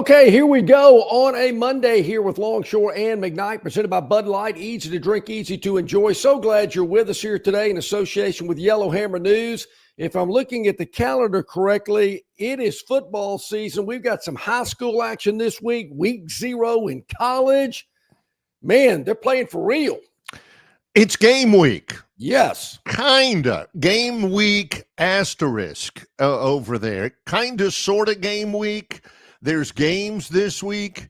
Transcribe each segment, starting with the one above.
Okay, here we go on a Monday here with Longshore and McKnight, presented by Bud Light. Easy to drink, easy to enjoy. So glad you're with us here today in association with Yellowhammer News. If I'm looking at the calendar correctly, it is football season. We've got some high school action this week, week 0 in college. Man, they're playing for real. It's game week. Yes. Kinda. Game week asterisk over there. Kinda, sorta game week. There's games this week.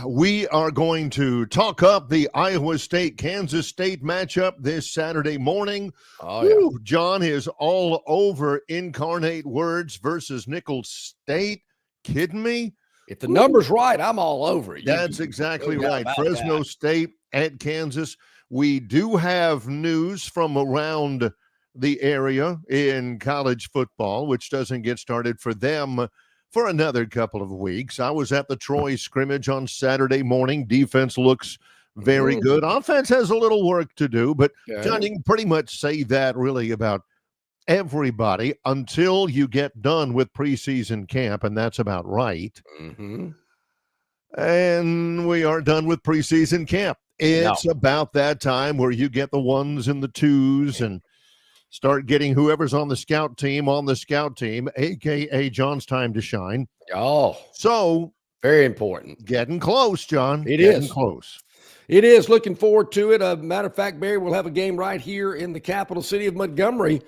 We are going to talk up the Iowa State-Kansas State matchup this Saturday morning. Oh, yeah. Ooh, John is all over Incarnate Words versus Nicholls State. Kidding me? If the number's right, I'm all over it. That's exactly right. Fresno State at Kansas. We do have news from around the area in college football, which doesn't get started for them for another couple of weeks. I was at the Troy scrimmage on Saturday morning. Defense looks very good. Offense has a little work to do, but John, you can pretty much say that really about everybody until you get done with preseason camp, and that's about right. And we are done with preseason camp. It's about that time where you get the ones and the twos and start getting whoever's on the scout team, a.k.a. John's time to shine. Oh, so very important. Getting close, John. It getting is close. It is. Looking forward to it. Matter of fact, Barry, we'll have a game right here in the capital city of Montgomery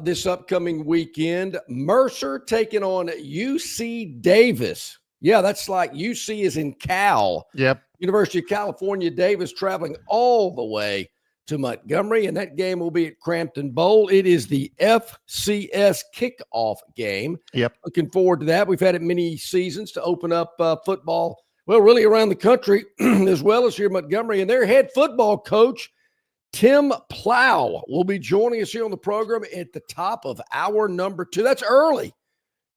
this upcoming weekend. Mercer taking on UC Davis. Yeah, that's like UC is in Cal. Yep. University of California, Davis traveling all the way to Montgomery, and that game will be at Crampton Bowl. It is the FCS kickoff game. Yep. Looking forward to that. We've had it many seasons to open up football, well, really around the country, as well as here in Montgomery. And their head football coach, Tim Plow, will be joining us here on the program at the top of hour number 2. That's early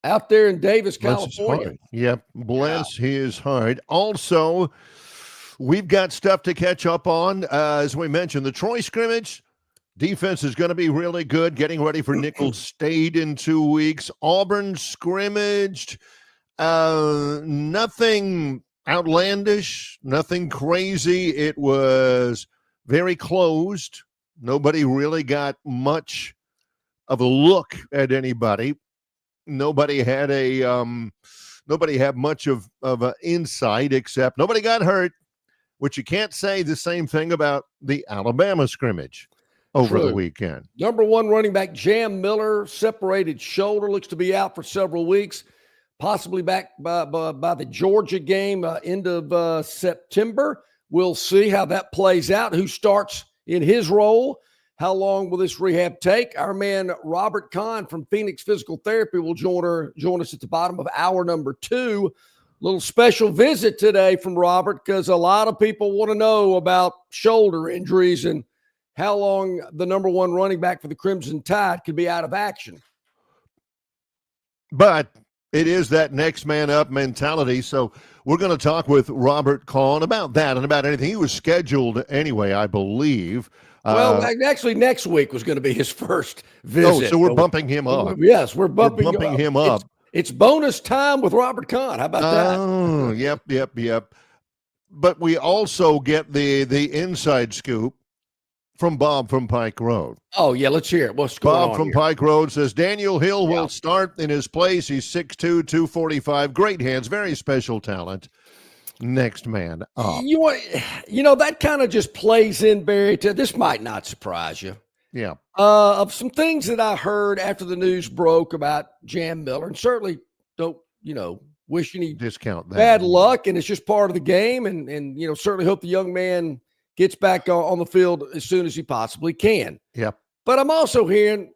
out there in Davis, California. Yep. Bless his heart. Also, we've got stuff to catch up on. As we mentioned, the Troy scrimmage defense is going to be really good, getting ready for Nicholls State in 2 weeks. Auburn scrimmaged. Nothing outlandish, nothing crazy. It was very closed. Nobody really got much of a look at anybody. Nobody had much of an insight, except nobody got hurt. Which you can't say the same thing about the Alabama scrimmage over the weekend. Number 1 running back, Jam Miller, separated shoulder, looks to be out for several weeks, possibly back by the Georgia game, end of September. We'll see how that plays out, who starts in his role. How long will this rehab take? Our man, Robert Kahn from Phoenix Physical Therapy, will join us at the bottom of hour number 2. Little special visit today from Robert because a lot of people want to know about shoulder injuries and how long the number 1 running back for the Crimson Tide could be out of action. But it is that next man up mentality. So we're going to talk with Robert Kahn about that and about anything. He was scheduled anyway, I believe. Well, actually, next week was going to be his first visit. Oh, so we're bumping him up. Yes, we're bumping him up. It's bonus time with Robert Kahn. How about that? Oh, yep. But we also get the inside scoop from Bob from Pike Road. Oh, yeah, let's hear it. What's going on Bob from here? Pike Road says Daniel Hill will start in his place. He's 6'2", 245. Great hands, very special talent. Next man up. You know, that kind of just plays in, Barry. This might not surprise you. Yeah. Of some things that I heard after the news broke about Jam Miller, and certainly don't, wish any discount that. Bad luck, and it's just part of the game, and certainly hope the young man gets back on the field as soon as he possibly can. Yep. But I'm also hearing,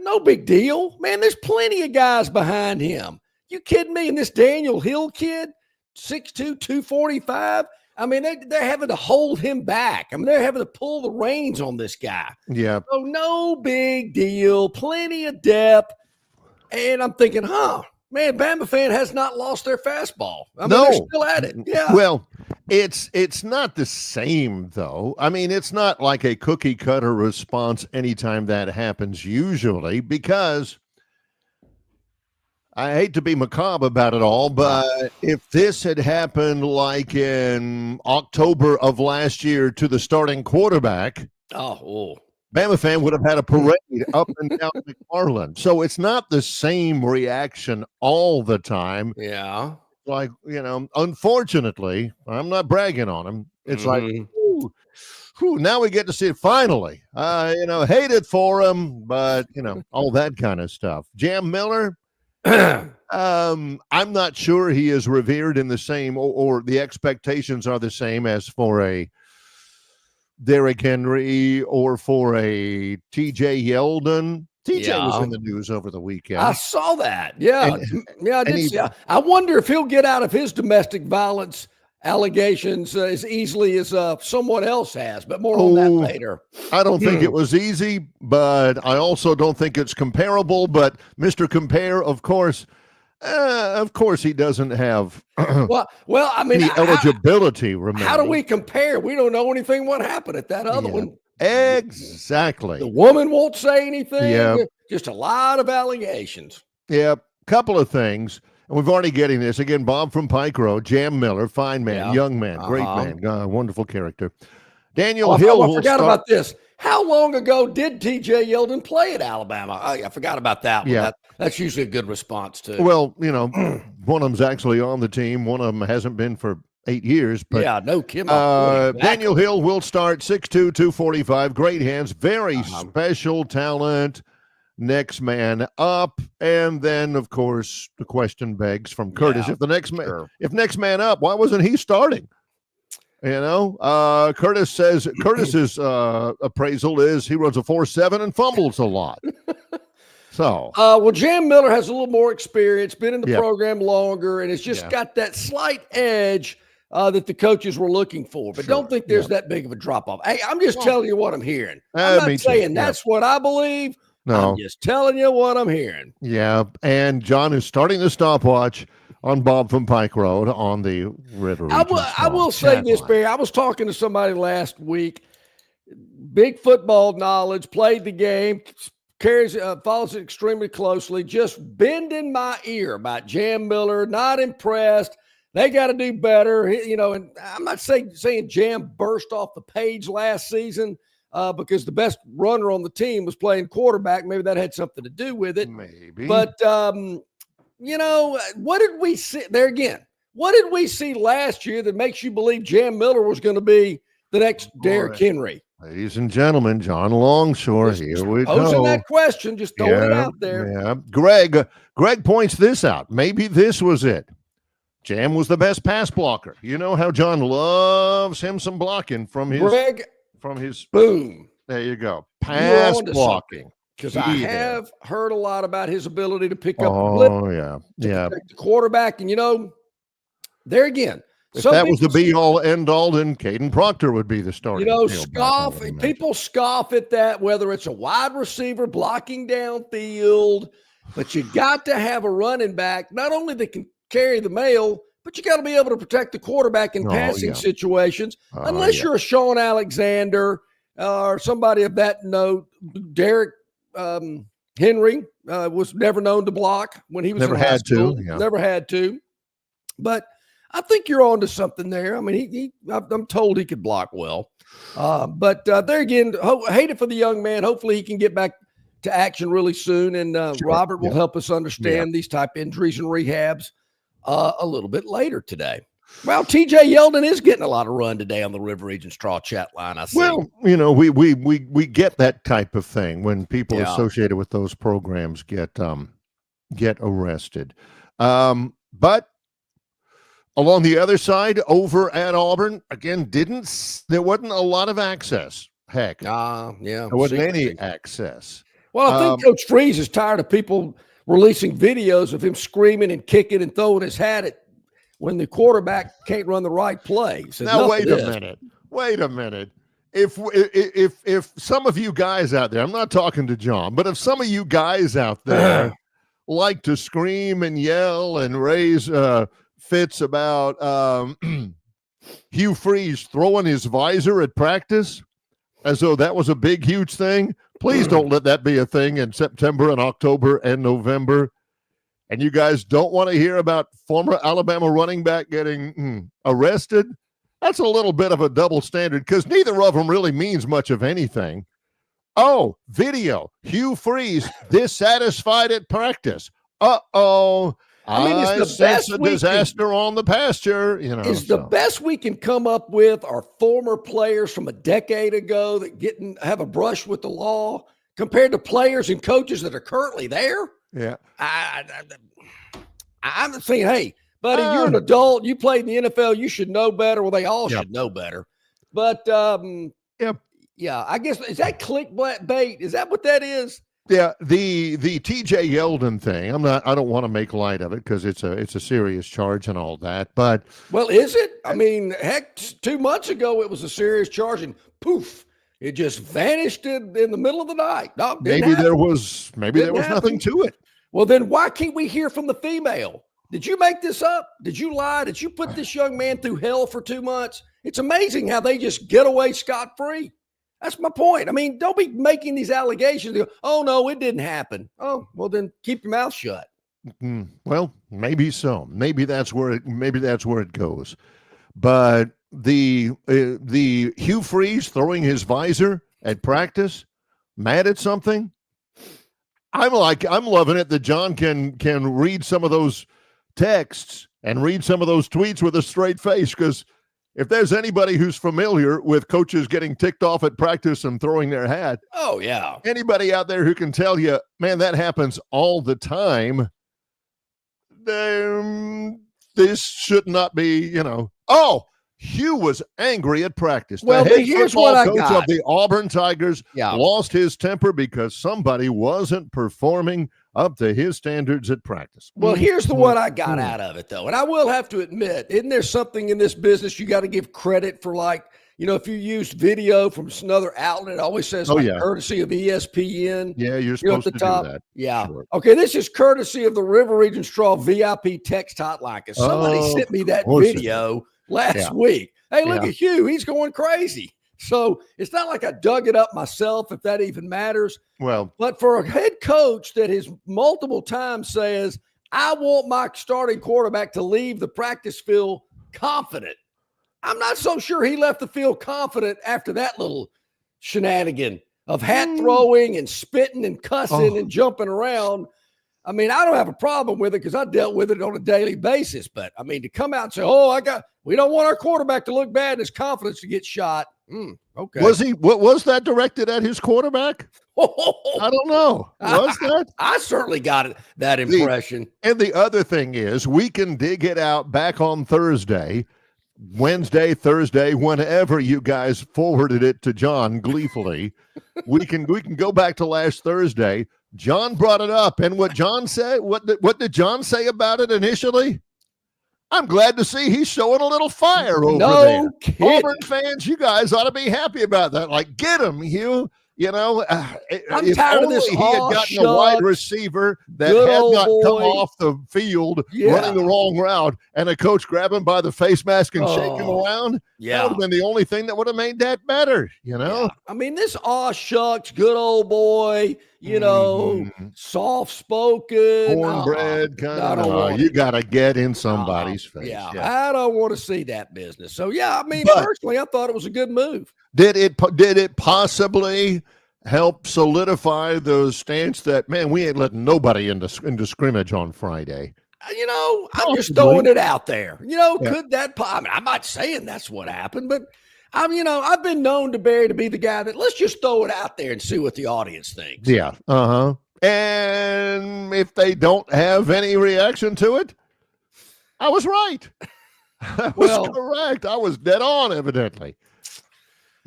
no big deal. Man, there's plenty of guys behind him. You kidding me? And this Daniel Hill kid, 6'2", 245, I mean, they're having to hold him back. I mean, they're having to pull the reins on this guy. Yeah. So no big deal. Plenty of depth. And I'm thinking, man, Bama fan has not lost their fastball. I mean, they're still at it. Yeah. Well, it's not the same, though. I mean, it's not like a cookie cutter response anytime that happens usually, because I hate to be macabre about it all, but if this had happened like in October of last year to the starting quarterback, Bama fan would have had a parade up and down McFarland. So it's not the same reaction all the time. Yeah. Like, unfortunately, I'm not bragging on him. It's like, now we get to see it finally. Hate it for him, but, all that kind of stuff. Jam Miller, I'm not sure he is revered in the same, or the expectations are the same as for a Derrick Henry or for a TJ Yeldon. TJ was in the news over the weekend. I saw that. Yeah. I did see. I wonder if he'll get out of his domestic violence allegations as easily as someone else has, but more on that later. I don't think it was easy, but I also don't think it's comparable. But Mr. Compare, of course he doesn't have well, I mean, the eligibility. How do we compare? We don't know anything what happened at that other one. Exactly. The woman won't say anything. Yeah. Just a lot of allegations. Yeah. Couple of things. And we've already getting this. Again, Bob from Pike Road, Jam Miller, fine man, young man, great man, wonderful character. Daniel Hill. I forgot about this. How long ago did TJ Yeldon play at Alabama? I forgot about that one. Yeah. That's usually a good response, too. Well, one of them's actually on the team. One of them hasn't been for 8 years. But, no kidding. Exactly. Daniel Hill will start 6'2", 245. Great hands. Very special talent. Next man up. And then, of course, the question begs from Curtis. If next man up, why wasn't he starting? Curtis says Curtis's appraisal is he runs a 4.7 and fumbles a lot. So, Jam Miller has a little more experience, been in the program longer, and it's just got that slight edge that the coaches were looking for. But don't think there's that big of a drop off. Hey, I'm just telling you what I'm hearing. I'm not saying that's what I believe. No, I'm just telling you what I'm hearing. Yeah, and John is starting the stopwatch on Bob from Pike Road on the River. I will say this, Barry. I was talking to somebody last week. Big football knowledge, played the game, follows it extremely closely. Just bending my ear about Jam Miller. Not impressed. They got to do better. And I'm not saying Jam burst off the page last season. Because the best runner on the team was playing quarterback. Maybe that had something to do with it. Maybe. But, what did we see there again? What did we see last year that makes you believe Jam Miller was going to be the next Derrick Henry? Ladies and gentlemen, John Longshore, here we go. Posing that question, just throwing it out there. Yeah. Greg points this out. Maybe this was it. Jam was the best pass blocker. You know how John loves him some blocking from his boom. There you go. Pass blocking. Because I have heard a lot about his ability to pick up the quarterback. And, there again. If that was the be-all, end-all, then Caden Proctor would be the starting. People scoff at that, whether it's a wide receiver blocking downfield. But you got to have a running back, not only that can carry the mail, but you got to be able to protect the quarterback in passing situations, unless you're a Sean Alexander or somebody of that note. Derrick Henry was never known to block when he was never in high school. Never had to. But I think you're on to something there. I mean, I'm told he could block well. But there again, hate it for the young man. Hopefully he can get back to action really soon. And Robert will help us understand these type injuries and rehabs a little bit later today. Well, TJ Yeldon is getting a lot of run today on the River Region Straw Chat line, I see. Well, we get that type of thing when people associated with those programs get arrested. But along the other side, over at Auburn, again, there wasn't a lot of access. Heck. There wasn't any access. Well, I think Coach Freeze is tired of people releasing videos of him screaming and kicking and throwing his hat at when the quarterback can't run the right play. Now, wait a minute. If some of you guys out there, I'm not talking to John, but if some of you guys out there like to scream and yell and raise fits about Hugh Freeze throwing his visor at practice as though that was a big, huge thing, please don't let that be a thing in September and October and November. and you guys don't want to hear about former Alabama running back getting arrested, that's a little bit of a double standard because neither of them really means much of anything. Oh, video. Hugh Freeze dissatisfied at practice. Uh-oh. I mean, it's the best disaster on the pasture. It's the best we can come up with are former players from a decade ago that have a brush with the law compared to players and coaches that are currently there. Yeah. I'm saying, hey, buddy, you're an adult. You played in the NFL. You should know better. Well, they all should know better. But, yeah, I guess, is that clickbait? Is that what that is? Yeah, the TJ Yeldon thing. I don't want to make light of it because it's a serious charge and all that. But well, is it? I mean, heck, 2 months ago it was a serious charge, and poof, it just vanished in the middle of the night. No, maybe there was nothing to it. Well, then why can't we hear from the female? Did you make this up? Did you lie? Did you put this young man through hell for 2 months? It's amazing how they just get away scot-free. That's my point. I mean, don't be making these allegations. Go, oh, no, it didn't happen. Oh, well, then keep your mouth shut. Well, maybe so. Maybe that's where it goes. But the Hugh Freeze throwing his visor at practice, mad at something. I'm loving it that John can read some of those texts and read some of those tweets with a straight face, because if there's anybody who's familiar with coaches getting ticked off at practice and throwing their hat, oh yeah, anybody out there who can tell you, man, that happens all the time. This should not be, Oh, Hugh was angry at practice. Well, the head here's what I coach got. of the Auburn Tigers lost his temper because somebody wasn't performing up to his standards at practice. Well, here's the one I got out of it, though. And I will have to admit, isn't there something in this business you got to give credit for? Like, if you use video from another outlet, it always says courtesy of ESPN. Yeah, you're supposed at the to top. do that. Yeah. Sure. Okay, this is courtesy of the River Region Straw VIP text hotline. Because somebody sent me that video last week. Hey, look at Hugh. He's going crazy. So it's not like I dug it up myself, if that even matters. Well, but for a head coach that has multiple times says, I want my starting quarterback to leave the practice field confident. I'm not so sure he left the field confident after that little shenanigan of hat throwing and spitting and cussing and jumping around. I mean, I don't have a problem with it because I dealt with it on a daily basis. But, I mean, to come out and say, we don't want our quarterback to look bad and his confidence to get shot. Okay. Was that directed at his quarterback? I don't know. Was that? I certainly got that impression. And the other thing is, we can dig it out back on Thursday, Wednesday, Thursday, whenever you guys forwarded it to John gleefully. we can go back to last Thursday. John brought it up, and what John said, what did John say about it initially? I'm glad to see he's showing a little fire over there. Kidding. Auburn fans, you guys ought to be happy about that. Like, get him, Hugh. I'm tired of this. He had gotten a wide receiver that had not come off the field running the wrong route, and a coach grab him by the face mask and shake him around. Yeah, that would have been the only thing that would have made that better. Yeah. I mean, this shucks, good old boy. Soft spoken, cornbread kind of. You got to get in somebody's face. Yeah, I don't want to see that business. So I mean, personally, I thought it was a good move. Did it possibly help solidify the stance that, man, we ain't letting nobody into scrimmage on Friday? I'm just throwing it out there. Could that? I mean, I'm not saying that's what happened, but I've been known to Barry to be the guy that let's just throw it out there and see what the audience thinks. Yeah. And if they don't have any reaction to it, I was right. I was correct. I was dead on, evidently.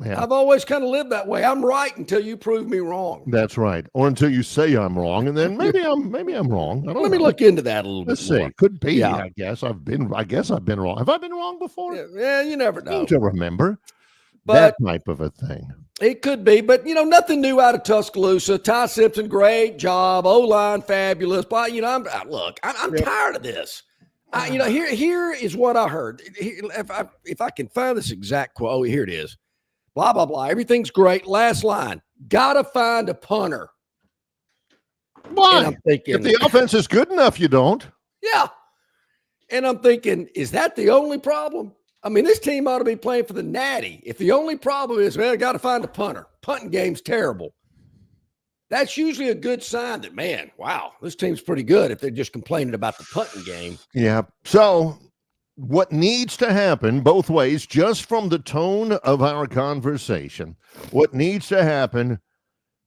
Yeah. I've always kind of lived that way. I'm right until you prove me wrong. That's right. Or until you say I'm wrong, and then maybe I'm wrong. Let me look into that a little bit more. See. Could be. Yeah. I guess I've been wrong. Have I been wrong before? Yeah, you never know. To remember that type of a thing. It could be, but nothing new out of Tuscaloosa. Ty Simpson, great job. O-line, fabulous. But I'm tired of this. Here is what I heard. If I can find this exact quote, oh, here it is. Blah, blah, blah. Everything's great. Last line. Gotta find a punter. Why? And I'm thinking, if the offense is good enough, you don't. Yeah. And I'm thinking, is that the only problem? I mean, this team ought to be playing for the Natty. If the only problem is, well, I got to find a punter. Punting game's terrible. That's usually a good sign that, man, wow, this team's pretty good if they're just complaining about the punting game. Yeah. So what needs to happen both ways, just from the tone of our conversation, what needs to happen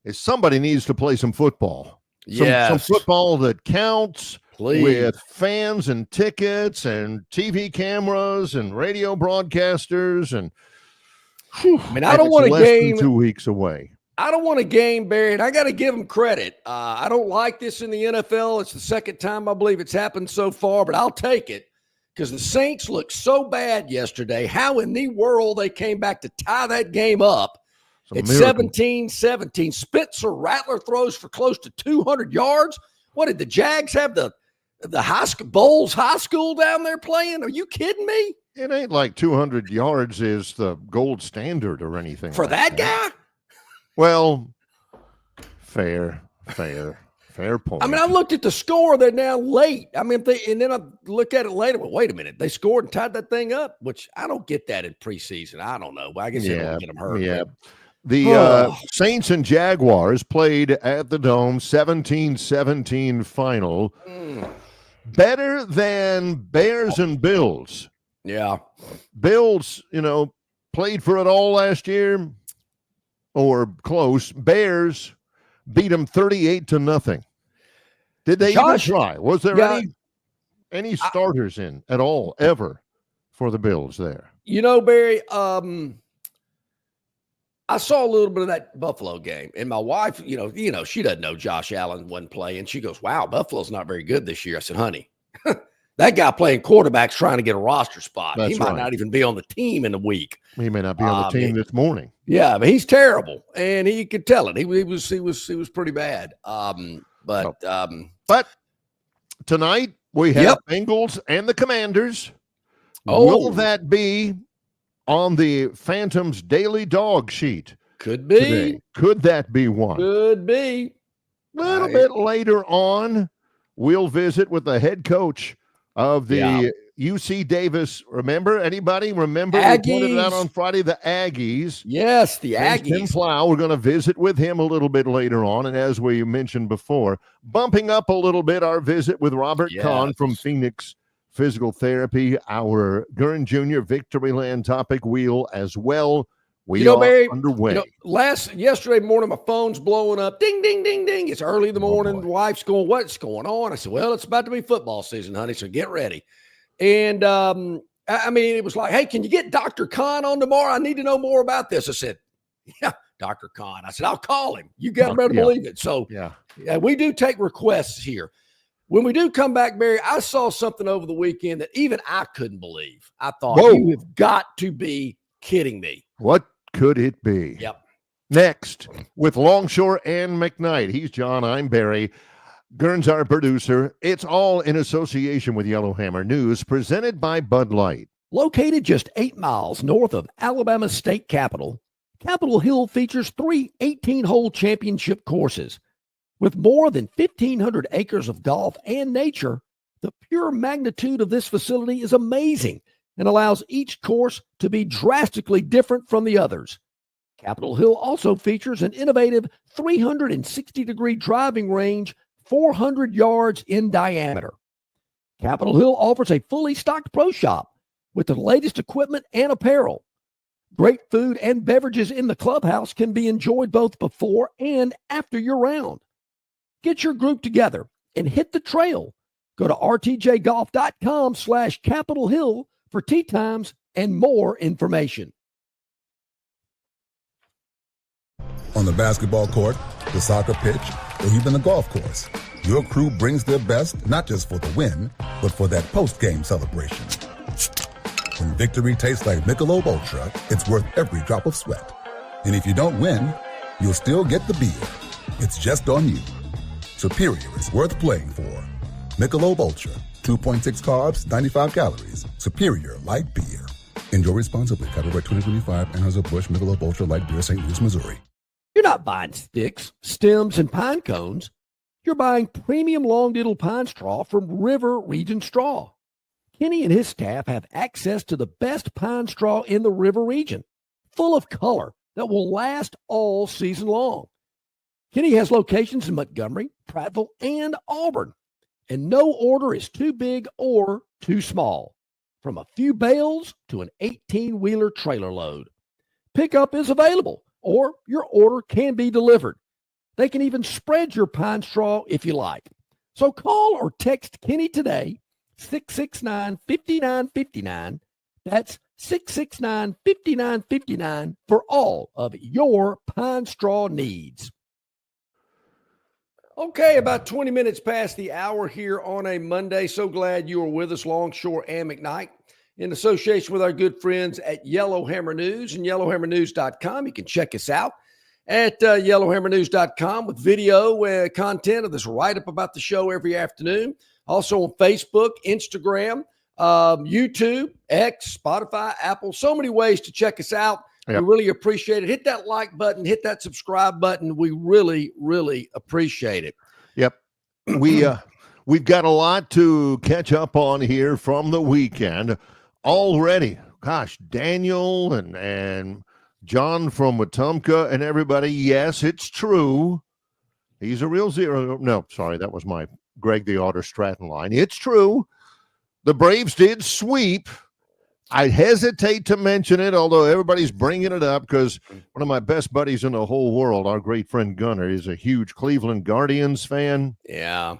is somebody needs to play some football. Some football that counts. Please. With fans and tickets and TV cameras and radio broadcasters. And I mean, I don't want a game 2 weeks away. I don't want a game, Barry, and I got to give them credit. I don't like this in the NFL. It's the second time I believe it's happened so far, but I'll take it because the Saints looked so bad yesterday. How in the world they came back to tie that game up at 17-17. Spencer Rattler throws for close to 200 yards. What, did the Jags have the Bowles High School down there playing? Are you kidding me? It ain't like 200 yards is the gold standard or anything. For like that guy? Well, fair point. I mean, I looked at the score. They're now late. I mean, and then I look at it later. Well, wait a minute. They scored and tied that thing up, which I don't get that in preseason. I don't know. I guess they don't get them hurt. Yeah. The Saints and Jaguars played at the Dome, 17-17 final. Better than Bears and Bills. Yeah. Bills, played for it all last year or close. Bears beat them 38-0. Did they even try? Was there any starters in at all ever for the Bills there? Barry, I saw a little bit of that Buffalo game, and my wife, she doesn't know Josh Allen wasn't playing. She goes, wow, Buffalo's not very good this year. I said, honey, that guy playing quarterback's trying to get a roster spot. He might not even be on the team in a week. He may not be on the team this morning. Yeah, but he's terrible, and he could tell it. He was pretty bad. But tonight we have Bengals and the Commanders. Will that be on the Phantom's daily dog sheet? Could be. Today? Could that be one? Could be. A little bit later on, we'll visit with the head coach of the UC Davis. Anybody remember? Aggies. We pointed it out on Friday, the Aggies. Yes, the Aggies. Tim Plow, we're going to visit with him a little bit later on. And as we mentioned before, bumping up a little bit our visit with Robert Kahn from Phoenix Physical Therapy, our Gurn Jr. Victoryland Topic Wheel as well. We are Barry, underway. Yesterday morning, my phone's blowing up. Ding, ding, ding, ding. It's early in the morning. The wife's going, what's going on? I said, well, it's about to be football season, honey, so get ready. And, it was like, hey, can you get Dr. Kahn on tomorrow? I need to know more about this. I said, yeah, Dr. Kahn. I said, I'll call him. You got to believe it. So, we do take requests here. When we do come back, Barry, I saw something over the weekend that even I couldn't believe. I thought, you have got to be kidding me. What could it be? Yep. Next, with Longshore and McKnight. He's John, I'm Barry. Gurn's our producer. It's all in association with Yellowhammer News, presented by Bud Light. Located just 8 miles north of Alabama's state capital, Capitol Hill features 3 18-hole championship courses. With more than 1,500 acres of golf and nature, the pure magnitude of this facility is amazing and allows each course to be drastically different from the others. Capitol Hill also features an innovative 360-degree driving range 400 yards in diameter. Capitol Hill offers a fully stocked pro shop with the latest equipment and apparel. Great food and beverages in the clubhouse can be enjoyed both before and after your round. Get your group together and hit the trail. Go to rtjgolf.com/Capitol Hill for tee times and more information. On the basketball court, the soccer pitch, or even the golf course, your crew brings their best not just for the win, but for that post-game celebration. When victory tastes like Michelob Ultra, it's worth every drop of sweat. And if you don't win, you'll still get the beer. It's just on you. Superior is worth playing for. Michelob Ultra, 2.6 carbs, 95 calories. Superior light beer. Enjoy responsibly. Copyright 2025, Anheuser-Busch Michelob Ultra Light Beer, St. Louis, Missouri. You're not buying sticks, stems, and pine cones. You're you're buying premium long needle pine straw from River Region Straw. Kenny and his staff have access to the best pine straw in the River region, full of color that will last all season long. Kenny has locations in Montgomery, Prattville, and Auburn, and no order is too big or too small, from a few bales to an 18-wheeler trailer load. Pickup is available, or your order can be delivered. They can even spread your pine straw if you like. So call or text Kenny today, 669-5959. That's 669-5959 for all of your pine straw needs. Okay, about 20 minutes past the hour here on a Monday. So glad you are with us, Longshore and McKnight, in association with our good friends at Yellowhammer News and yellowhammernews.com. You can check us out at yellowhammernews.com with video content of this write-up about the show every afternoon. Also on Facebook, Instagram, YouTube, X, Spotify, Apple, so many ways to check us out. Yep. We really appreciate it. Hit that like button, hit that subscribe button. We really, really appreciate it. Yep. We've got a lot to catch up on here from the weekend already. Gosh, Daniel and John from Wetumpka and everybody. Yes, it's true. He's a real zero. No, sorry, that was my Greg the Otter Stratton line. It's true. The Braves did sweep. I hesitate to mention it, although everybody's bringing it up because one of my best buddies in the whole world, our great friend Gunner, is a huge Cleveland Guardians fan. Yeah.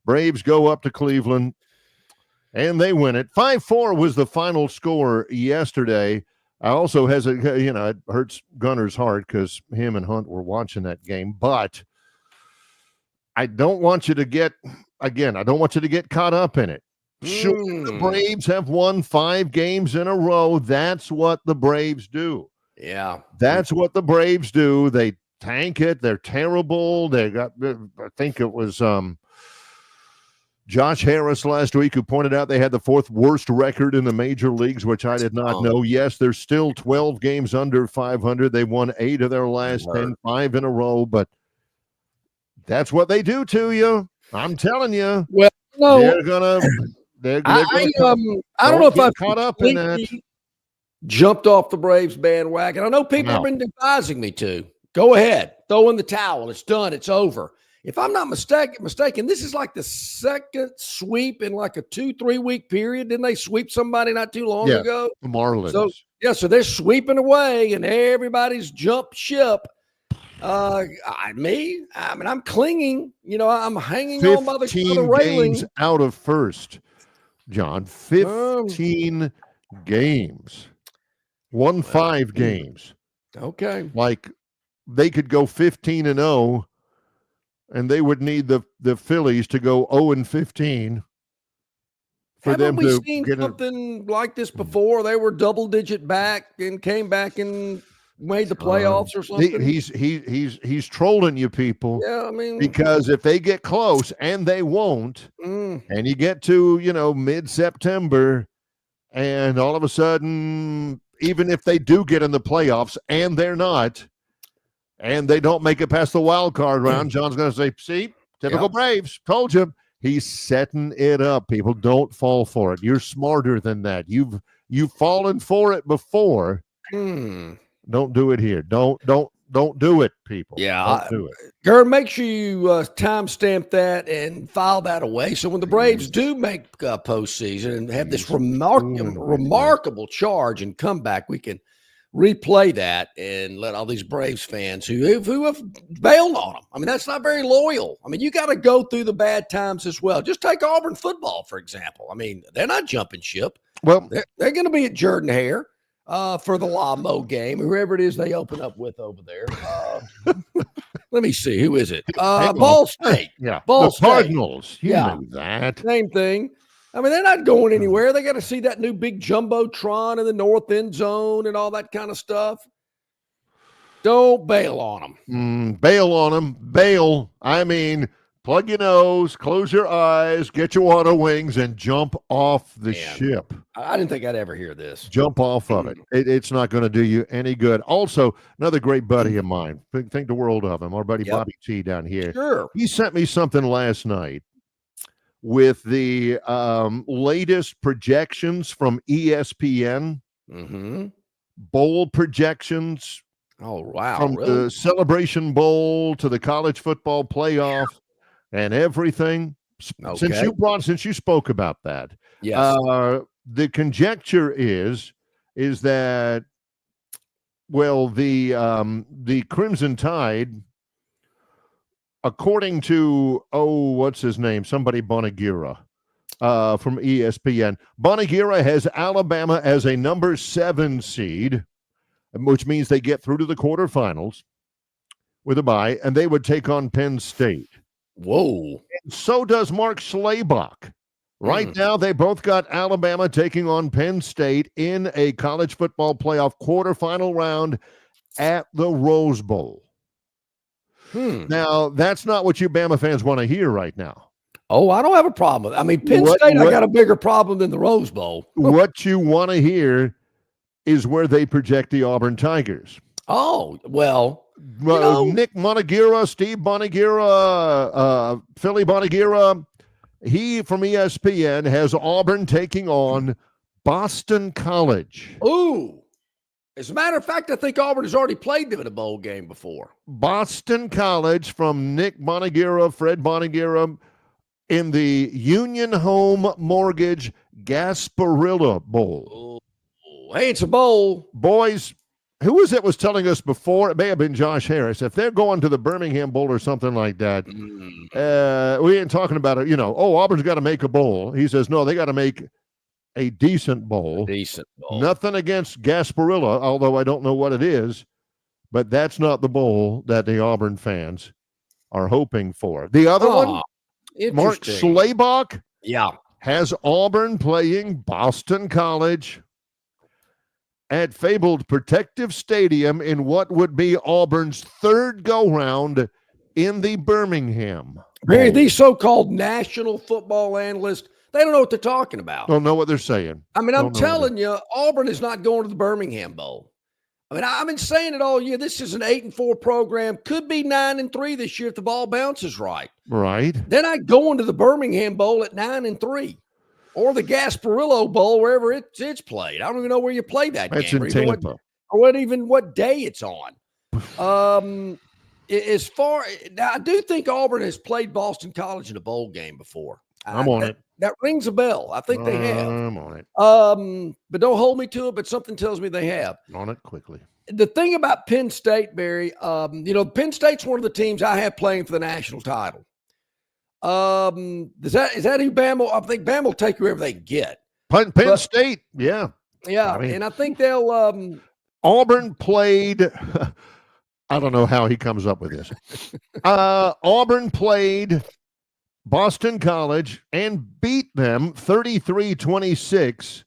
Braves go up to Cleveland, and they win it. 5-4 was the final score yesterday. I also hesitate, it hurts Gunner's heart because him and Hunt were watching that game, but I don't want you to get caught up in it. Sure, the Braves have won 5 games in a row. That's what the Braves do. Yeah. That's what the Braves do. They tank it. They're terrible. They got, I think it was Josh Harris last week who pointed out they had the 4th worst record in the major leagues, which I did not know. Yes, they're still 12 games under 500. They won 8 of their last 10, 5 in a row, but that's what they do to you. I'm telling you. Well, no. They're gonna I don't know if I've caught up in that. Jumped off the Braves bandwagon. I know people have been advising me to. Go ahead. Throw in the towel. It's done. It's over. If I'm not mistaken, this is like the second sweep in like a 2-3 week period. Didn't they sweep somebody not too long ago? The Marlins. So they're sweeping away and everybody's jumped ship. I'm clinging. I'm hanging on by the railing. Games out of first, John. 15 games. Won 5 games. Okay. Like they could go 15-0, and they would need the Phillies to go 0-15 for Haven't them we to seen get something like this before? They were double-digit back and came back and made the playoffs or something. He's trolling you people. Yeah, because if they get close, and they won't, and you get to mid-September, and all of a sudden, even if they do get in the playoffs, and they're not, and they don't make it past the wild card round, John's going to say, "See, typical Braves. Told you." He's setting it up. People, don't fall for it. You're smarter than that. You've fallen for it before. Don't do it here. Don't do it, people. Yeah. Don't do it. Gerd, make sure you timestamp that and file that away. So when the Braves do make postseason and have this remarkable charge and comeback, we can replay that and let all these Braves fans who have bailed on them. That's not very loyal. You got to go through the bad times as well. Just take Auburn football, for example. They're not jumping ship. Well, they're going to be at Jordan Hare for the Lamo game, whoever it is they open up with over there. Let me see. Who is it? Ball State. Yeah. Ball State. Cardinals. You knew that. Same thing. They're not going anywhere. They got to see that new big jumbotron in the north end zone and all that kind of stuff. Don't bail on them. Bail on them. Bail. plug your nose, close your eyes, get your water wings, and jump off the ship. I didn't think I'd ever hear this. Jump off of it. It's not going to do you any good. Also, another great buddy of mine, think the world of him, our buddy Bobby T down here. Sure. He sent me something last night with the latest projections from ESPN, bowl projections. Oh, wow. From the Celebration Bowl to the college football playoff and everything. Okay. Since you spoke about that, yes. The conjecture is that, well, the Crimson Tide, according to, what's his name? Somebody Bonagura from ESPN. Bonagura has Alabama as a number 7 seed, which means they get through to the quarterfinals with a bye, and they would take on Penn State. Whoa. And so does Mark Schlabach. Right now, they both got Alabama taking on Penn State in a college football playoff quarterfinal round at the Rose Bowl. Now, that's not what you Bama fans want to hear right now. Oh, I don't have a problem with it. I mean, Penn State, I got a bigger problem than the Rose Bowl. What you want to hear is where they project the Auburn Tigers. Oh, well. Nick Bonagura, Steve Bonagura, Philly Bonagura, he from ESPN has Auburn taking on Boston College. Ooh. As a matter of fact, I think Auburn has already played them in a bowl game before. Boston College from Nick Bonagura, Fred Bonagura, in the Union Home Mortgage Gasparilla Bowl. Hey, it's a bowl. Boys, who was it was telling us before? It may have been Josh Harris. If they're going to the Birmingham Bowl or something like that, we ain't talking about it. Auburn's got to make a bowl. He says, no, they got to make a decent bowl. Nothing against Gasparilla, although I don't know what it is, but that's not the bowl that the Auburn fans are hoping for. The other one, Mark Schlabach, has Auburn playing Boston College at fabled Protective Stadium in what would be Auburn's third go-round in the Birmingham. Barry, these so-called national football analysts, they don't know what they're talking about. Don't know what they're saying. I mean, I'm telling you, Auburn is not going to the Birmingham Bowl. I mean, I've been saying it all year. This is an 8-4 program. Could be 9-3 this year if the ball bounces right. Right. Then I go into the Birmingham Bowl at 9-3. Or the Gasparillo Bowl, wherever it's played. I don't even know where you play that That's game. in Tampa. What day it's on. As far now, I do think Auburn has played Boston College in a bowl game before. I'm on it. That rings a bell. I think they have. I'm on it. But don't hold me to it. But something tells me they have. On it quickly. The thing about Penn State, Barry, Penn State's one of the teams I have playing for the national title. Is that who Bama? I think Bama will take whoever they get. Penn State, yeah. I mean, and I think they'll. Auburn played. I don't know how he comes up with this. Auburn played Boston College and beat them 33-26.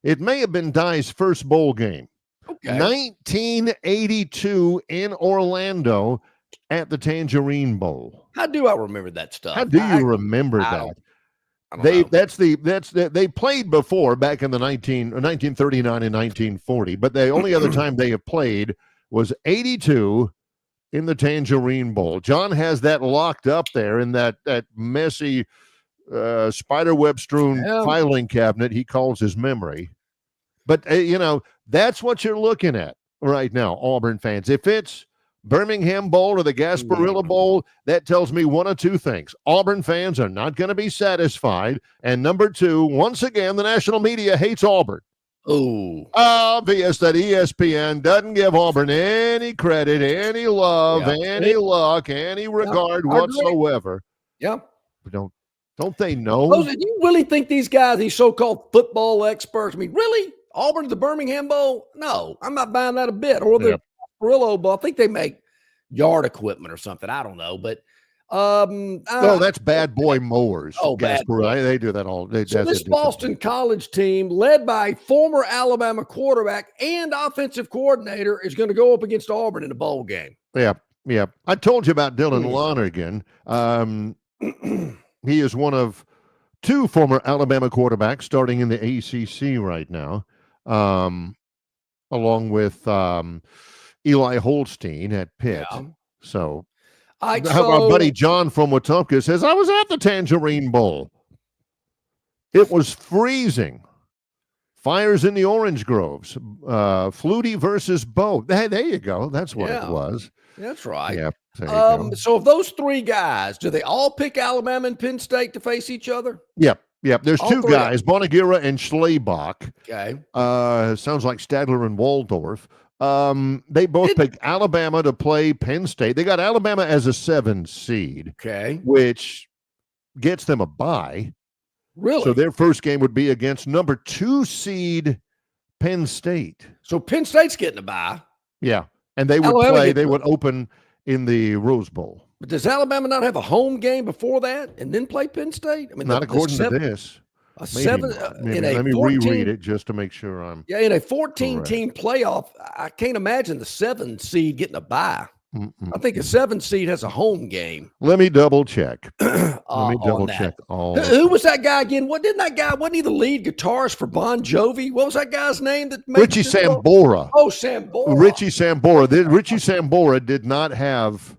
It may have been Dye's first bowl game. Okay. 1982 in Orlando at the Tangerine Bowl. How do I remember that stuff? How do you remember that? They played before back in the 1939 and 1940, but the only other time they have played was 82 in the Tangerine Bowl. John has that locked up there in that messy spiderweb strewn filing cabinet he calls his memory. But that's what you're looking at right now, Auburn fans. If it's Birmingham Bowl or the Gasparilla Bowl, that tells me one of two things. Auburn fans are not going to be satisfied. And number two, once again, the national media hates Auburn. Oh, obvious that ESPN doesn't give Auburn any credit, any love, any luck, any regard whatsoever. Yeah. But don't they know? Do you really think these guys, these so-called football experts, I mean, really? Auburn to the Birmingham Bowl? No, I'm not buying that a bit. Or the Gasparilla Bowl. I think they make yard equipment or something. I don't know, but that's Bad Boy Mowers. Bad boy. They do that all. So this Boston College team, led by former Alabama quarterback and offensive coordinator, is going to go up against Auburn in a bowl game. Yeah. I told you about Dylan Lonergan. He is one of two former Alabama quarterbacks starting in the ACC right now, along with Eli Holstein at Pitt. Yeah. So, Our buddy John from Wetumpka says, I was at the Tangerine Bowl. It was freezing. Fires in the orange groves. Flutie versus Bo. Hey, there you go. That's what it was. That's right. Yeah. So of those three guys, do they all pick Alabama and Penn State to face each other? Yep. There's All two three guys, Bonagura and Schlebach. Okay. Sounds like Stadler and Waldorf. They both picked Alabama to play Penn State. They got Alabama as a 7 seed. Okay. Which gets them a bye. Really? So their first game would be against number 2 seed Penn State. So Penn State's getting a bye. Yeah. And they would would open in the Rose Bowl. But does Alabama not have a home game before that and then play Penn State? I mean, not according to this. Maybe let me reread it just to make sure I'm. Yeah, in a 14-team playoff, I can't imagine the 7 seed getting a bye. I think a 7 seed has a home game. Let me double check. Let me double check. Who was that guy again? Wasn't he the lead guitarist for Bon Jovi? What was that guy's name? Richie Sambora. Oh, Sambora. Richie Sambora. Richie Sambora did not have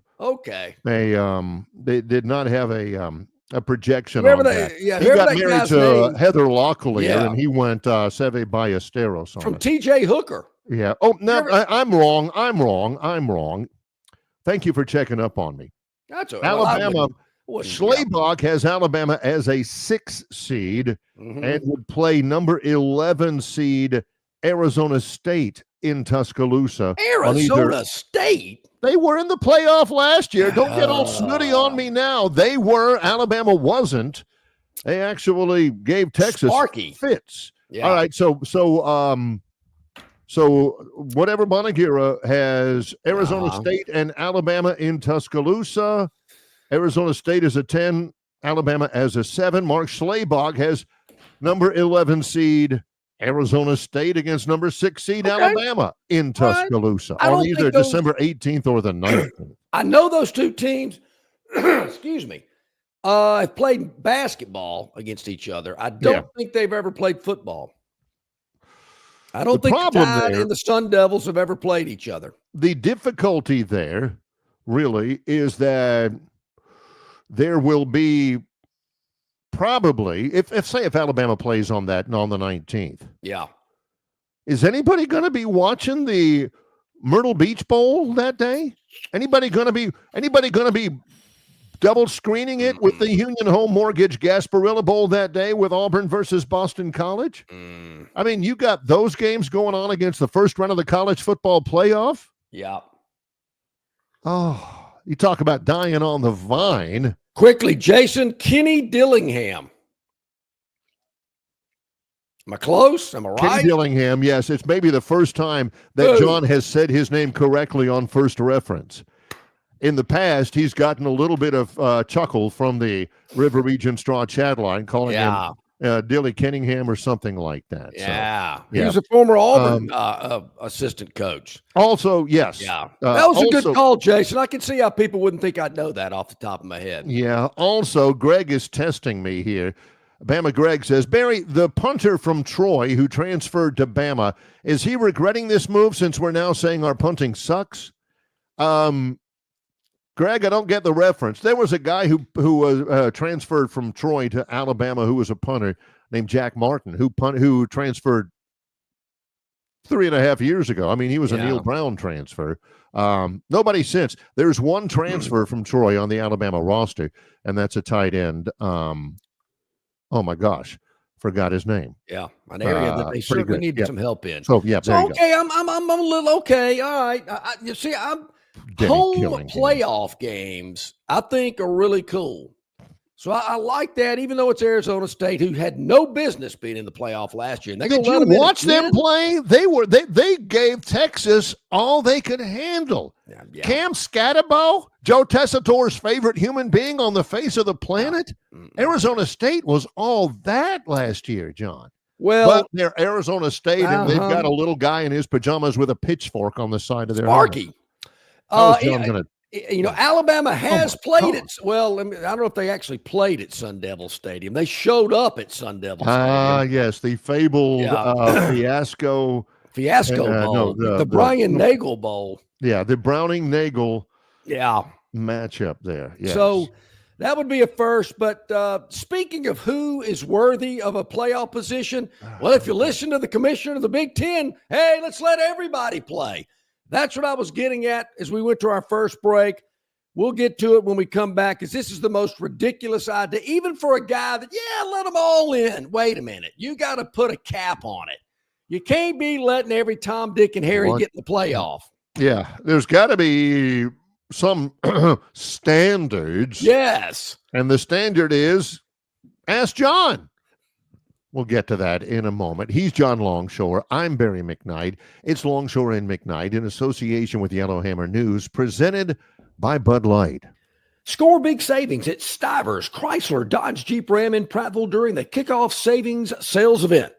they did not have a projection on that. Yeah, he got married to Heather Locklear, and he went Seve Ballesteros on from it. T.J. Hooker. Yeah. Oh, no, I'm wrong. Thank you for checking up on me. That's Alabama. Schlebach has Alabama as a 6 seed and would play number 11 seed Arizona State in Tuscaloosa. Arizona State? They were in the playoff last year. Don't get all snooty on me now. They were. Alabama wasn't. They actually gave Texas fits. Yeah. All right. So whatever Bonagura has Arizona State and Alabama in Tuscaloosa. Arizona State is a 10, Alabama as a 7. Mark Schlebach has number 11 seed Arizona State against number 6 seed Alabama in Tuscaloosa on either December 18th or the 19th. I know those two teams, excuse me, have played basketball against each other. I don't think they've ever played football. I don't think the Tide and the Sun Devils have ever played each other. The difficulty there really is that there will be probably, if Alabama plays on the 19th. Yeah. Is anybody going to be watching the Myrtle Beach Bowl that day? Anybody going to be double screening it with the Union Home Mortgage Gasparilla Bowl that day with Auburn versus Boston College? I mean, you got those games going on against the first round of the college football playoff. Yeah. Oh, you talk about dying on the vine. Quickly, Jason, Kenny Dillingham. Am I close? Am I right? Kenny Dillingham, yes. It's maybe the first time that John has said his name correctly on first reference. In the past, he's gotten a little bit of chuckle from the River Region Straw Chat line, calling him Dilly Kenningham or something like that. Yeah. So, he was a former Auburn assistant coach. Also, yes. Yeah. That was a good call, Jason. I can see how people wouldn't think I'd know that off the top of my head. Yeah. Also, Greg is testing me here. Bama Greg says, Barry, the punter from Troy who transferred to Bama, is he regretting this move since we're now saying our punting sucks? Greg, I don't get the reference. There was a guy who was transferred from Troy to Alabama who was a punter named Jack Martin who transferred 3.5 years ago. I mean, he was a Neil Brown transfer. Nobody since. There's one transfer from Troy on the Alabama roster, and that's a tight end. Oh my gosh, forgot his name. Yeah, an area that they certainly needed some help in. So yeah, so okay, I'm a little okay. All right, you see, home playoff games, I think, are really cool. So I like that, even though it's Arizona State, who had no business being in the playoff last year. And did you watch them play? They gave Texas all they could handle. Yeah. Cam Scatterbo, Joe Tessitore's favorite human being on the face of the planet. Arizona State was all that last year, John. Well, but they're Arizona State, and they've got a little guy in his pajamas with a pitchfork on the side of their Sparky. John going to Alabama has played it. Well, I don't know if they actually played at Sun Devil Stadium. They showed up at Sun Devil Stadium. Yes, the fabled fiasco Bowl, the Brian Nagel Bowl. Yeah, the Browning-Nagel Yeah. matchup there. Yes. So that would be a first. But speaking of who is worthy of a playoff position, well, if you listen to the commissioner of the Big Ten, hey, let's let everybody play. That's what I was getting at as we went to our first break. We'll get to it when we come back, because this is the most ridiculous idea, even for a guy that, let them all in. Wait a minute. You got to put a cap on it. You can't be letting every Tom, Dick, and Harry get in the playoff. Yeah, there's got to be some standards. Yes. And the standard is, ask John. We'll get to that in a moment. He's John Longshore. I'm Barry McKnight. It's Longshore and McKnight in association with Yellowhammer News, presented by Bud Light. Score big savings at Stivers, Chrysler, Dodge, Jeep, Ram in Prattville during the kickoff savings sales event.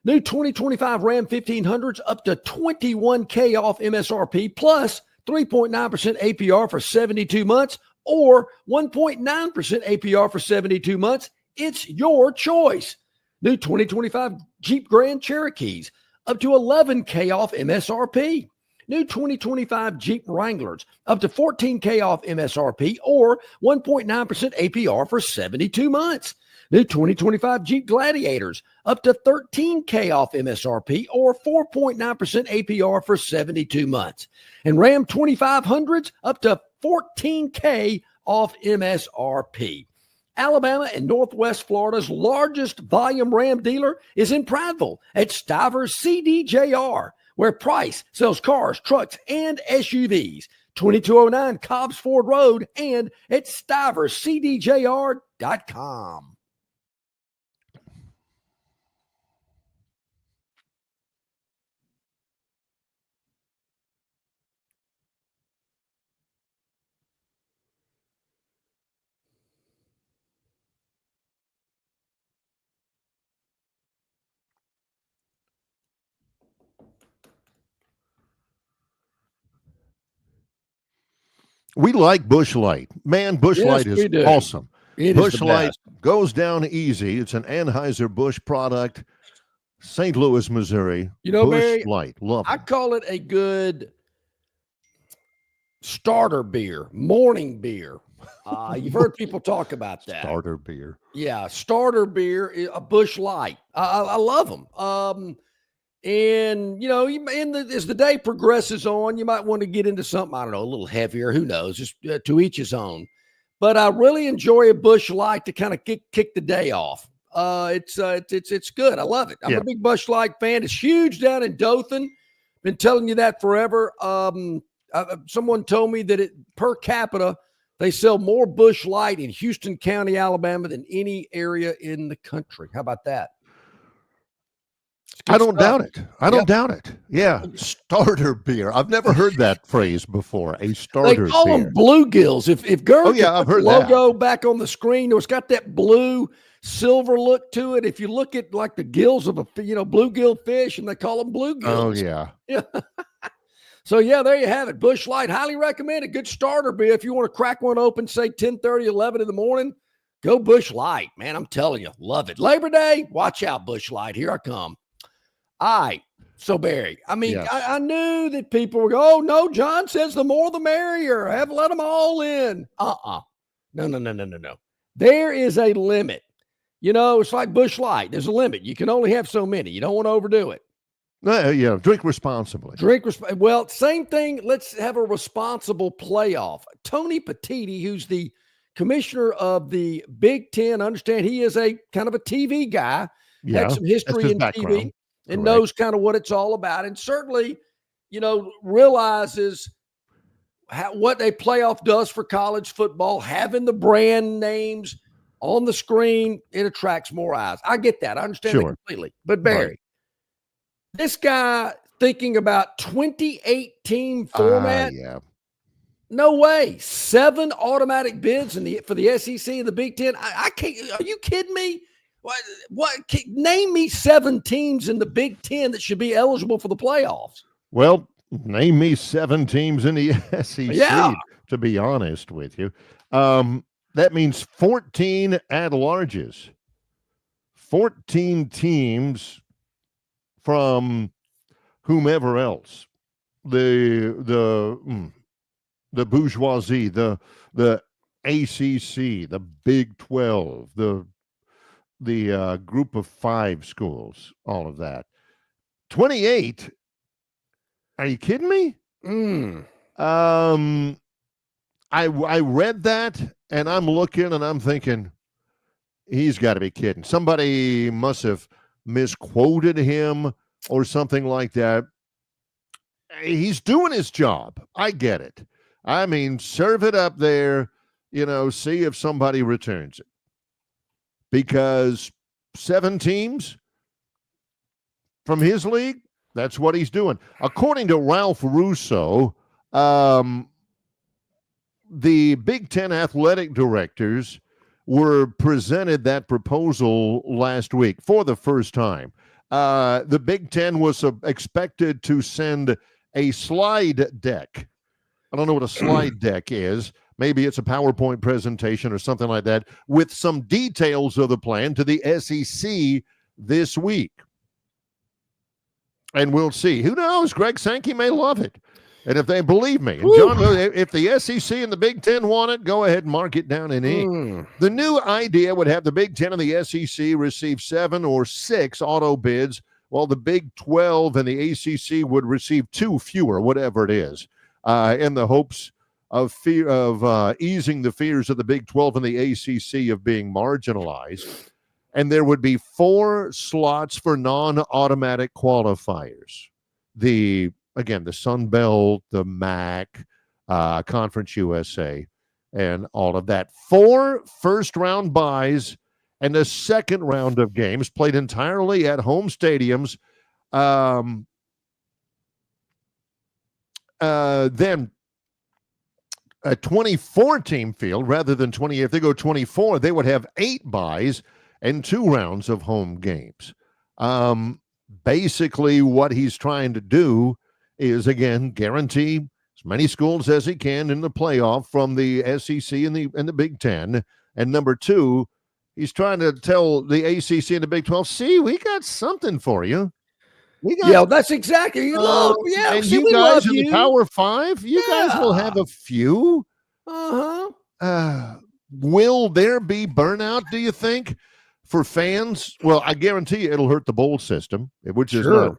New 2025 Ram 1500s up to $21,000 off MSRP plus 3.9% APR for 72 months or 1.9% APR for 72 months. It's your choice. New 2025 Jeep Grand Cherokees up to $11,000 off MSRP. New 2025 Jeep Wranglers up to $14,000 off MSRP or 1.9% APR for 72 months. New 2025 Jeep Gladiators up to $13,000 off MSRP or 4.9% APR for 72 months. And Ram 2500s up to $14,000 off MSRP. Alabama and Northwest Florida's largest volume Ram dealer is in Prattville at Stivers CDJR, where Price sells cars, trucks, and SUVs. 2209 Cobbs Ford Road and at stiverscdjr.com. We like Busch Light. Man, Busch Light is awesome. Busch Light goes down easy. It's an Anheuser-Busch product. St. Louis, Missouri. Busch Barry, Light. Love it. I call it a good starter beer, morning beer. You've heard people talk about that. Starter beer. Yeah, starter beer, a Busch Light. I love them. And, as the day progresses on, you might want to get into something, I don't know, a little heavier. Who knows? Just to each his own. But I really enjoy a Busch Light to kind of kick the day off. It's good. I love it. I'm a big Busch Light fan. It's huge down in Dothan. Been telling you that forever. Someone told me that per capita, they sell more Busch Light in Houston County, Alabama than any area in the country. How about that? I don't doubt it. I don't doubt it. Yeah. Starter beer. I've never heard that phrase before. A starter beer. They call them bluegills. If Gerg I've heard the logo back on the screen, it's got that blue silver look to it. If you look at like the gills of a bluegill fish, and they call them bluegills. Oh yeah. Yeah. So there you have it. Busch Light, highly recommended. Good starter beer. If you want to crack one open, say 10:30, 11 in the morning, go Busch Light. Man, I'm telling you, love it. Labor Day, watch out, Busch Light. Here I come. All right. So, Barry, I mean, yes. I knew that people were going, oh, no, John says the more the merrier. Have let them all in. No. There is a limit. It's like Busch Light. There's a limit. You can only have so many. You don't want to overdo it. Drink responsibly. Well, same thing. Let's have a responsible playoff. Tony Petitti, who's the commissioner of the Big Ten, understand he is a kind of a TV guy. Yeah, had some history in background. TV. And knows kind of what it's all about. And certainly, realizes what a playoff does for college football. Having the brand names on the screen, it attracts more eyes. I get that. I understand that completely. But, Barry, this guy thinking about 28-team format, no way. 7 automatic bids for the SEC and the Big Ten. I can't. Are you kidding me? What? Name me 7 teams in the Big Ten that should be eligible for the playoffs. Well, name me 7 teams in the SEC. Yeah. to be honest with you. That means 14 at-larges. 14 teams from whomever else. The bourgeoisie, the ACC, the Big 12, the group of 5 schools, all of that. 28? Are you kidding me? I read that, and I'm looking, and I'm thinking, he's got to be kidding. Somebody must have misquoted him or something like that. He's doing his job. I get it. I mean, serve it up there, see if somebody returns it. Because 7 teams from his league, that's what he's doing. According to Ralph Russo, the Big Ten athletic directors were presented that proposal last week for the first time. The Big Ten was expected to send a slide deck. I don't know what a slide deck is. Maybe it's a PowerPoint presentation or something like that with some details of the plan to the SEC this week. And we'll see. Who knows? Greg Sankey may love it. And if they believe me, and John, if the SEC and the Big Ten want it, go ahead and mark it down in ink. The new idea would have the Big Ten and the SEC receive 7 or 6 auto bids, while the Big 12 and the ACC would receive 2 fewer, whatever it is, in the hopes of easing the fears of the Big 12 and the ACC of being marginalized. And there would be 4 slots for non-automatic qualifiers. The Sun Belt, the MAC, Conference USA, and all of that. 4 first-round buys and a second round of games played entirely at home stadiums. Then a 24-team field rather than 20. If they go 24, they would have 8 buys and 2 rounds of home games. Basically, what he's trying to do is, again, guarantee as many schools as he can in the playoff from the SEC and the Big Ten. And number 2, he's trying to tell the ACC and the Big 12, see, we got something for you. That's exactly. And you guys in the Power 5, you guys will have a few. Will there be burnout, do you think, for fans? Well, I guarantee you it'll hurt the bowl system, which is not,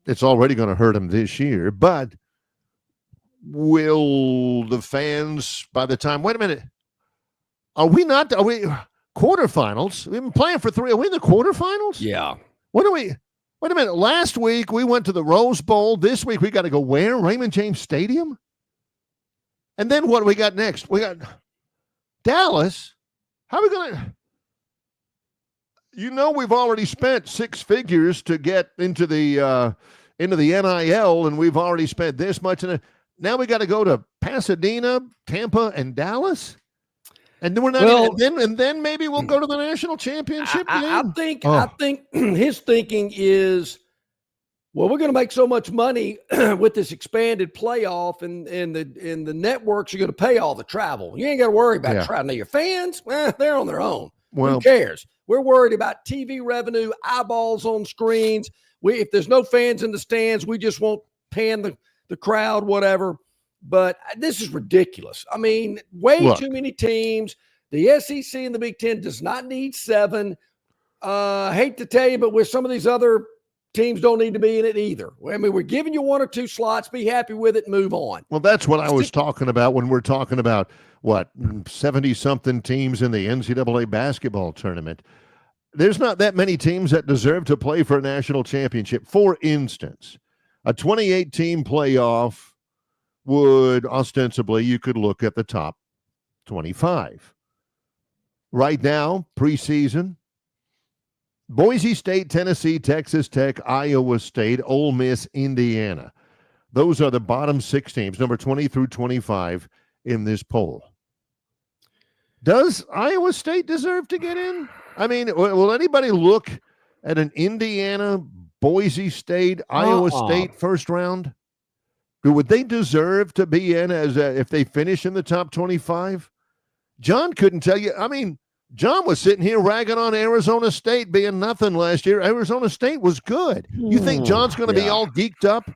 it's already going to hurt them this year. But will the fans, by the time, wait a minute, are we quarterfinals? We've been playing for 3. Are we in the quarterfinals? Yeah. Wait a minute. Last week we went to the Rose Bowl. This week we got to go where? Raymond James Stadium? And then what do we got next? We got Dallas. How are we going to... we've already spent 6 figures to get into the NIL, and we've already spent this much. Now we got to go to Pasadena, Tampa, and Dallas. And then we're not. And then maybe we'll go to the national championship game. I think his thinking is, well, we're going to make so much money with this expanded playoff, and the networks are going to pay all the travel. You ain't got to worry about travel. Now, your fans, they're on their own. Well, who cares? We're worried about TV revenue, eyeballs on screens. If there's no fans in the stands, we just won't pan the crowd, whatever. But this is ridiculous. I mean, too many teams. The SEC and the Big Ten does not need 7. Hate to tell you, but with some of these other teams don't need to be in it either. I mean, we're giving you 1 or 2 slots. Be happy with it and move on. Well, that's what I was talking about when we're talking about, 70-something teams in the NCAA basketball tournament. There's not that many teams that deserve to play for a national championship. For instance, a 28-team playoff would ostensibly, you could look at the top 25. Right now, preseason, Boise State, Tennessee, Texas Tech, Iowa State, Ole Miss, Indiana. Those are the bottom 6 teams, number 20 through 25 in this poll. Does Iowa State deserve to get in? I mean, will anybody look at an Indiana, Boise State, Iowa State first round? would they deserve to be in if they finish in the top 25? John couldn't tell you. I mean, John was sitting here ragging on Arizona State being nothing last year. Arizona State was good. You think John's going to be all geeked up?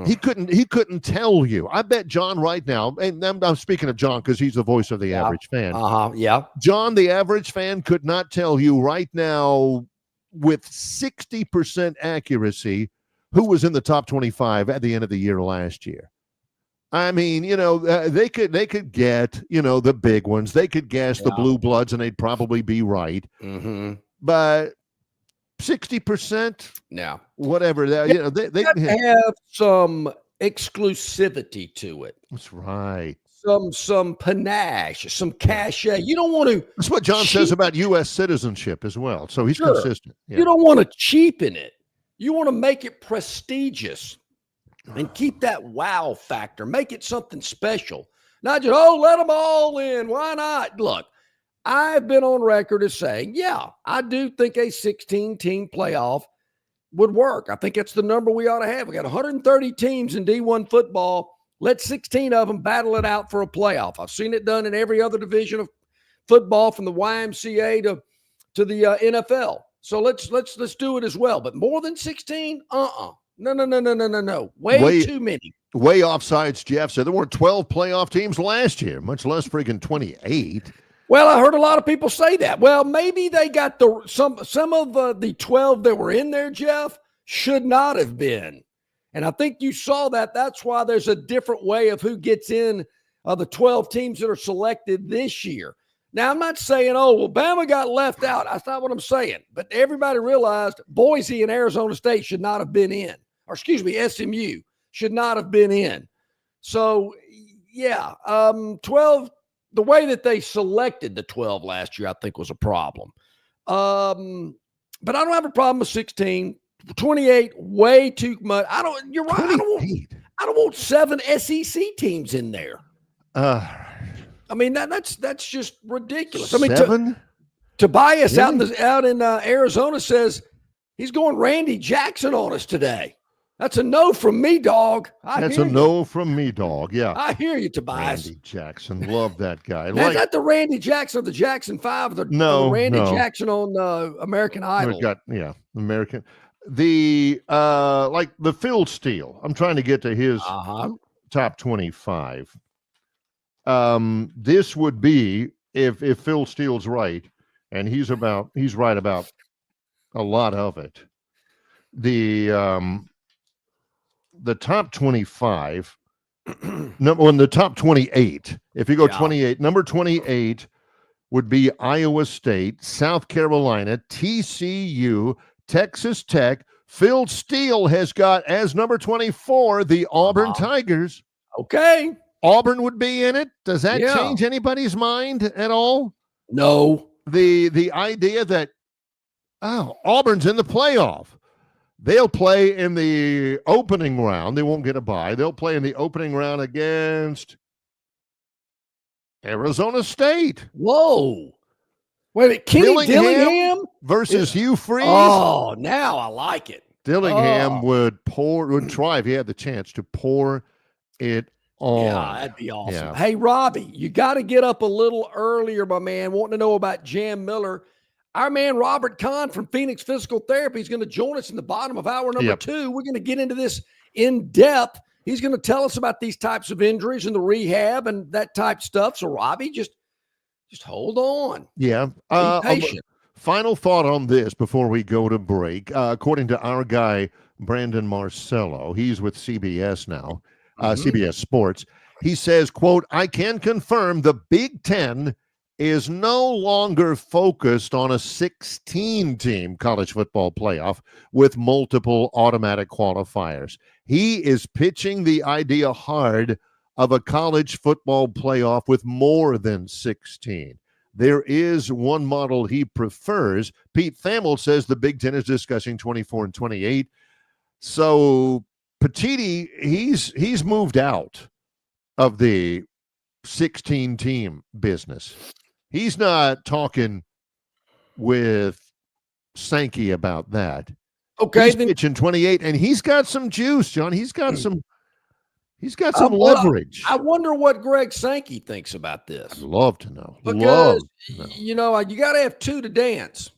He couldn't tell you. I bet John right now, and I'm speaking of John because he's the voice of the average fan. Yeah. John, the average fan, could not tell you right now with 60% accuracy who was in the top 25 at the end of the year last year. I mean, they could get, the big ones. They could guess the blue bloods, and they'd probably be right. Mm-hmm. But 60%, whatever. They have some exclusivity to it. That's right. Some panache, some cachet. You don't want to. That's what John says about U.S. citizenship as well. So he's consistent. Yeah. You don't want to cheapen it. You want to make it prestigious and keep that wow factor. Make it something special. Not just, let them all in. Why not? Look, I've been on record as saying, I do think a 16-team playoff would work. I think it's the number we ought to have. We got 130 teams in D1 football. Let 16 of them battle it out for a playoff. I've seen it done in every other division of football, from the YMCA to the NFL. So let's do it as well. But more than 16? No. Way too many. Way offsides, Jeff said. There weren't 12 playoff teams last year, much less freaking 28. Well, I heard a lot of people say that. Well, maybe they got some of the 12 that were in there, Jeff, should not have been. And I think you saw that. That's why there's a different way of who gets in the 12 teams that are selected this year. Now, I'm not saying, Bama got left out. That's not what I'm saying. But everybody realized Boise and Arizona State should not have been in. Or, SMU should not have been in. So, 12, the way that they selected the 12 last year, I think was a problem. But I don't have a problem with 16. 28, way too much. You're right. I don't want 7 SEC teams in there. I mean, that's just ridiculous. I mean, 7? Tobias out in Arizona says he's going Randy Jackson on us today. That's a no from me, dog. That's a no from me, dog. Yeah. I hear you, Tobias. Randy Jackson. Love that guy. Is that the Randy Jackson of the Jackson 5? The Randy Jackson on American Idol. American. The the Phil Steele. I'm trying to get to his top 25. This would be if Phil Steele's right, and he's right about a lot of it. The top 25, the top 28. If you go 28, number 28 would be Iowa State, South Carolina, TCU, Texas Tech. Phil Steele has got as number 24 the Auburn Tigers. Okay. Auburn would be in it. Does that change anybody's mind at all? No. The idea that Auburn's in the playoff. They'll play in the opening round. They won't get a bye. They'll play in the opening round against Arizona State. Whoa. Wait a minute. Kenny Dillingham versus Hugh Freeze. Oh, now I like it. Dillingham would try if he had the chance to pour it on. Yeah, that'd be awesome. Yeah. Hey, Robbie, you got to get up a little earlier, my man. Wanting to know about Jam Miller. Our man Robert Kahn from Phoenix Physical Therapy is going to join us in the bottom of hour number 2. We're going to get into this in depth. He's going to tell us about these types of injuries and the rehab and that type stuff. So, Robbie, just hold on. Yeah. Be patient. Final thought on this before we go to break. According to our guy, Brandon Marcello, he's with CBS now, CBS Sports. He says, quote, I can confirm the Big Ten is no longer focused on a 16-team college football playoff with multiple automatic qualifiers. He is pitching the idea hard of a college football playoff with more than 16. There is one model he prefers. Pete Thamel says the Big Ten is discussing 24 and 28. So Petiti, he's moved out of the 16-team business. He's not talking with Sankey about that. Okay, he's pitching 28, and he's got some juice, John. He's got some He's got some leverage. I wonder what Greg Sankey thinks about this. I'd love to know. Because, you got to have two to dance.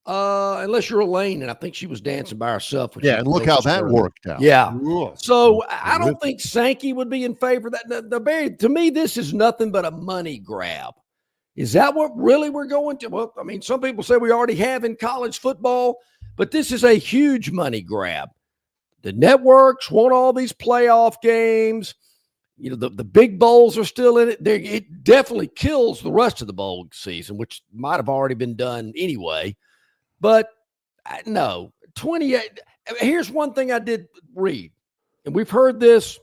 Unless you're Elaine, and I think she was dancing by herself. And look how that worked out. Yeah. So I don't think Sankey would be in favor of that. To me, this is nothing but a money grab. Is that what really we're going to? Well, I mean, some people say we already have in college football, but this is a huge money grab. The networks want all these playoff games. The big bowls are still in it. It definitely kills the rest of the bowl season, which might have already been done anyway. But no, 28. Here's one thing I did read, and we've heard this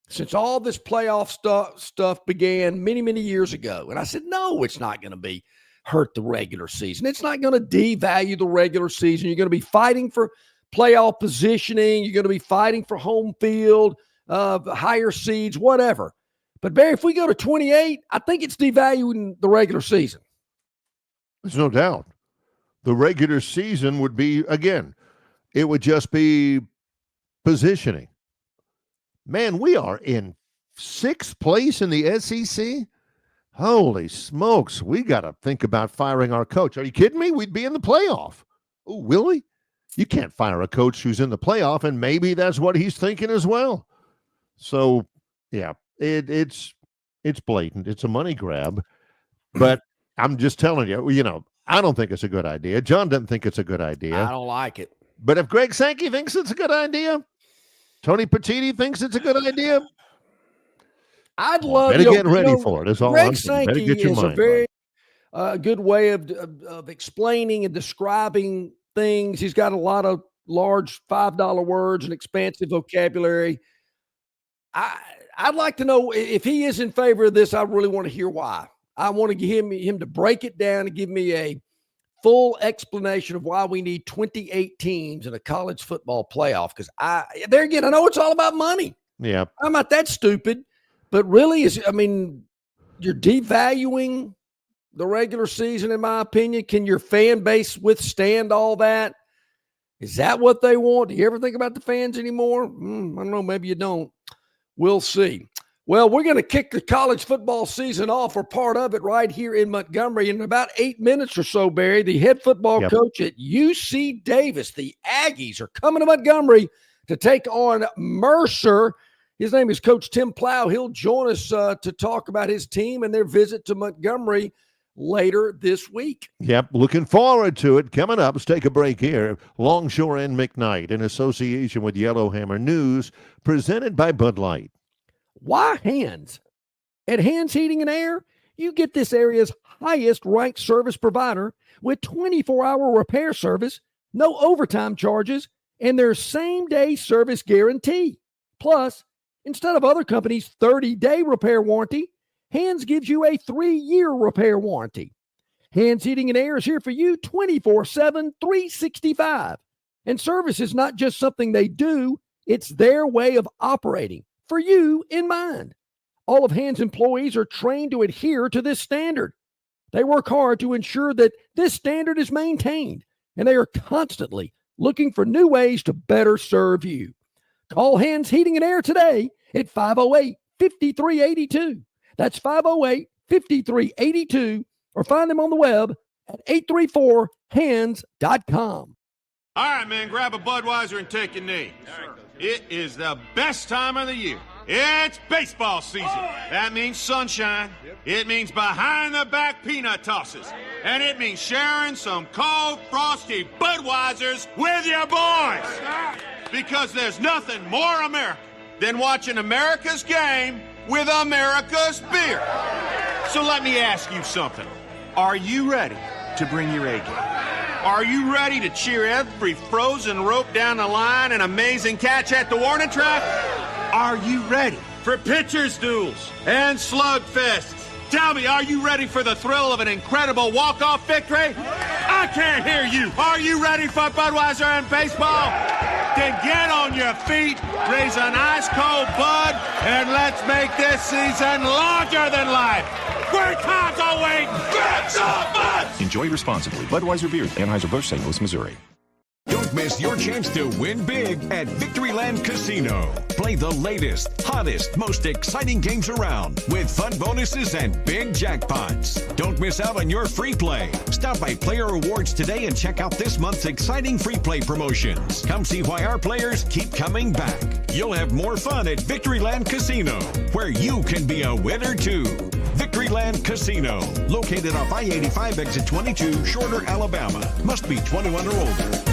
since all this playoff stuff began many, many years ago. And I said, no, it's not going to hurt the regular season. It's not going to devalue the regular season. You're going to be fighting for playoff positioning. You're going to be fighting for home field, higher seeds, whatever. But, Barry, if we go to 28, I think it's devaluing the regular season. There's no doubt. The regular season would be, again, it would just be positioning. Man, we are in 6th place in the SEC. Holy smokes. We got to think about firing our coach. Are you kidding me? We'd be in the playoff. Oh, will we? You can't fire a coach who's in the playoff, and maybe that's what he's thinking as well. So, yeah, it's blatant. It's a money grab. But I'm just telling you, I don't think it's a good idea. John doesn't think it's a good idea. I don't like it. But if Greg Sankey thinks it's a good idea, Tony Petitti thinks it's a good idea, I'd love to get ready for it. Is all Greg I'm saying. Sankey is a very good way of explaining and describing things. He's got a lot of large $5 words and expansive vocabulary. I'd like to know if he is in favor of this. I really want to hear why. I want to give him to break it down and give me a full explanation of why we need 28 teams in a college football playoff. Because there again, I know it's all about money. Yeah, I'm not that stupid, but really, you're devaluing the regular season, in my opinion. Can your fan base withstand all that? Is that what they want? Do you ever think about the fans anymore? I don't know. Maybe you don't. We'll see. Well, we're going to kick the college football season off, or part of it, right here in Montgomery. In about 8 minutes or so, Barry, the head football coach at UC Davis, the Aggies, are coming to Montgomery to take on Mercer. His name is Coach Tim Plow. He'll join us to talk about his team and their visit to Montgomery later this week. Yep, looking forward to it. Coming up, let's take a break here. Longshore and McKnight, in association with Yellowhammer News, presented by Bud Light. Why Hands? At Hands Heating and Air, you get this area's highest ranked service provider with 24-hour repair service, no overtime charges, and their same-day service guarantee. Plus, instead of other companies' 30-day repair warranty, Hands gives you a 3-year repair warranty. Hands Heating and Air is here for you 24/7, 365. And service is not just something they do, it's their way of operating, for you in mind. All of Hands employees are trained to adhere to this standard. They work hard to ensure that this standard is maintained, and they are constantly looking for new ways to better serve you. Call Hands Heating and Air today at 508-5382. That's 508-5382, or find them on the web at 834hands.com. All right, man, grab a Budweiser and take a knee. It is the best time of the year. It's baseball season. That means sunshine. It means behind-the-back peanut tosses. And it means sharing some cold, frosty Budweisers with your boys. Because there's nothing more American than watching America's game with America's beer. So let me ask you something. Are you ready to bring your A game? Are you ready to cheer every frozen rope down the line and amazing catch at the warning track? Are you ready for pitchers' duels and slugfests? Tell me, are you ready for the thrill of an incredible walk-off victory? I can't hear you. Are you ready for Budweiser and baseball? Then get on your feet, raise an ice-cold Bud, and let's make this season larger than life. Great times are waiting. Get some Buds! Enjoy responsibly. Budweiser Beer, Anheuser-Busch, St. Louis, Missouri. Don't miss your chance to win big at Victoryland Casino. Play the latest, hottest, most exciting games around with fun bonuses and big jackpots. Don't miss out on your free play. Stop by Player Rewards today and check out this month's exciting free play promotions. Come see why our players keep coming back. You'll have more fun at Victoryland Casino, where you can be a winner too. Victoryland Casino, located off I-85 exit 22, Shorter, Alabama. Must be 21 or older.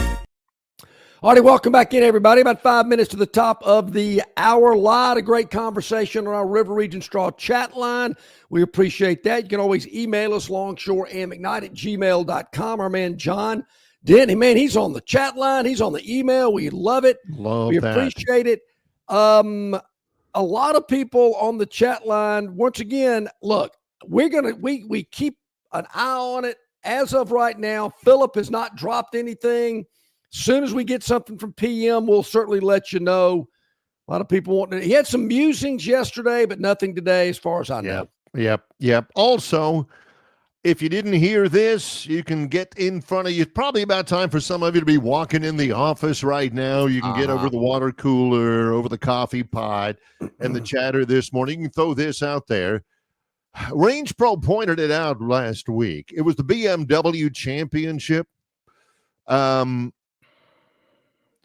All right, welcome back in, everybody. About 5 minutes to the top of the hour. A lot of great conversation on our River Region Straw chat line. We appreciate that. You can always email us, Longshore and McKnight at gmail.com. Our man John Denny, man, he's on the chat line. He's on the email. We love it. We appreciate it. A lot of people on the chat line. Once again, look, we keep an eye on it. As of right now, Philip has not dropped anything. As soon as we get something from PM, we'll certainly let you know. A lot of people want to. He had some musings yesterday, but nothing today, as far as I know. Yep. Also, if you didn't hear this, you can get in front of you. It's probably about time for some of you to be walking in the office right now. You can get over the water cooler, over the coffee pot, and the chatter this morning. You can throw this out there. Range Pro pointed it out last week. It was the BMW Championship.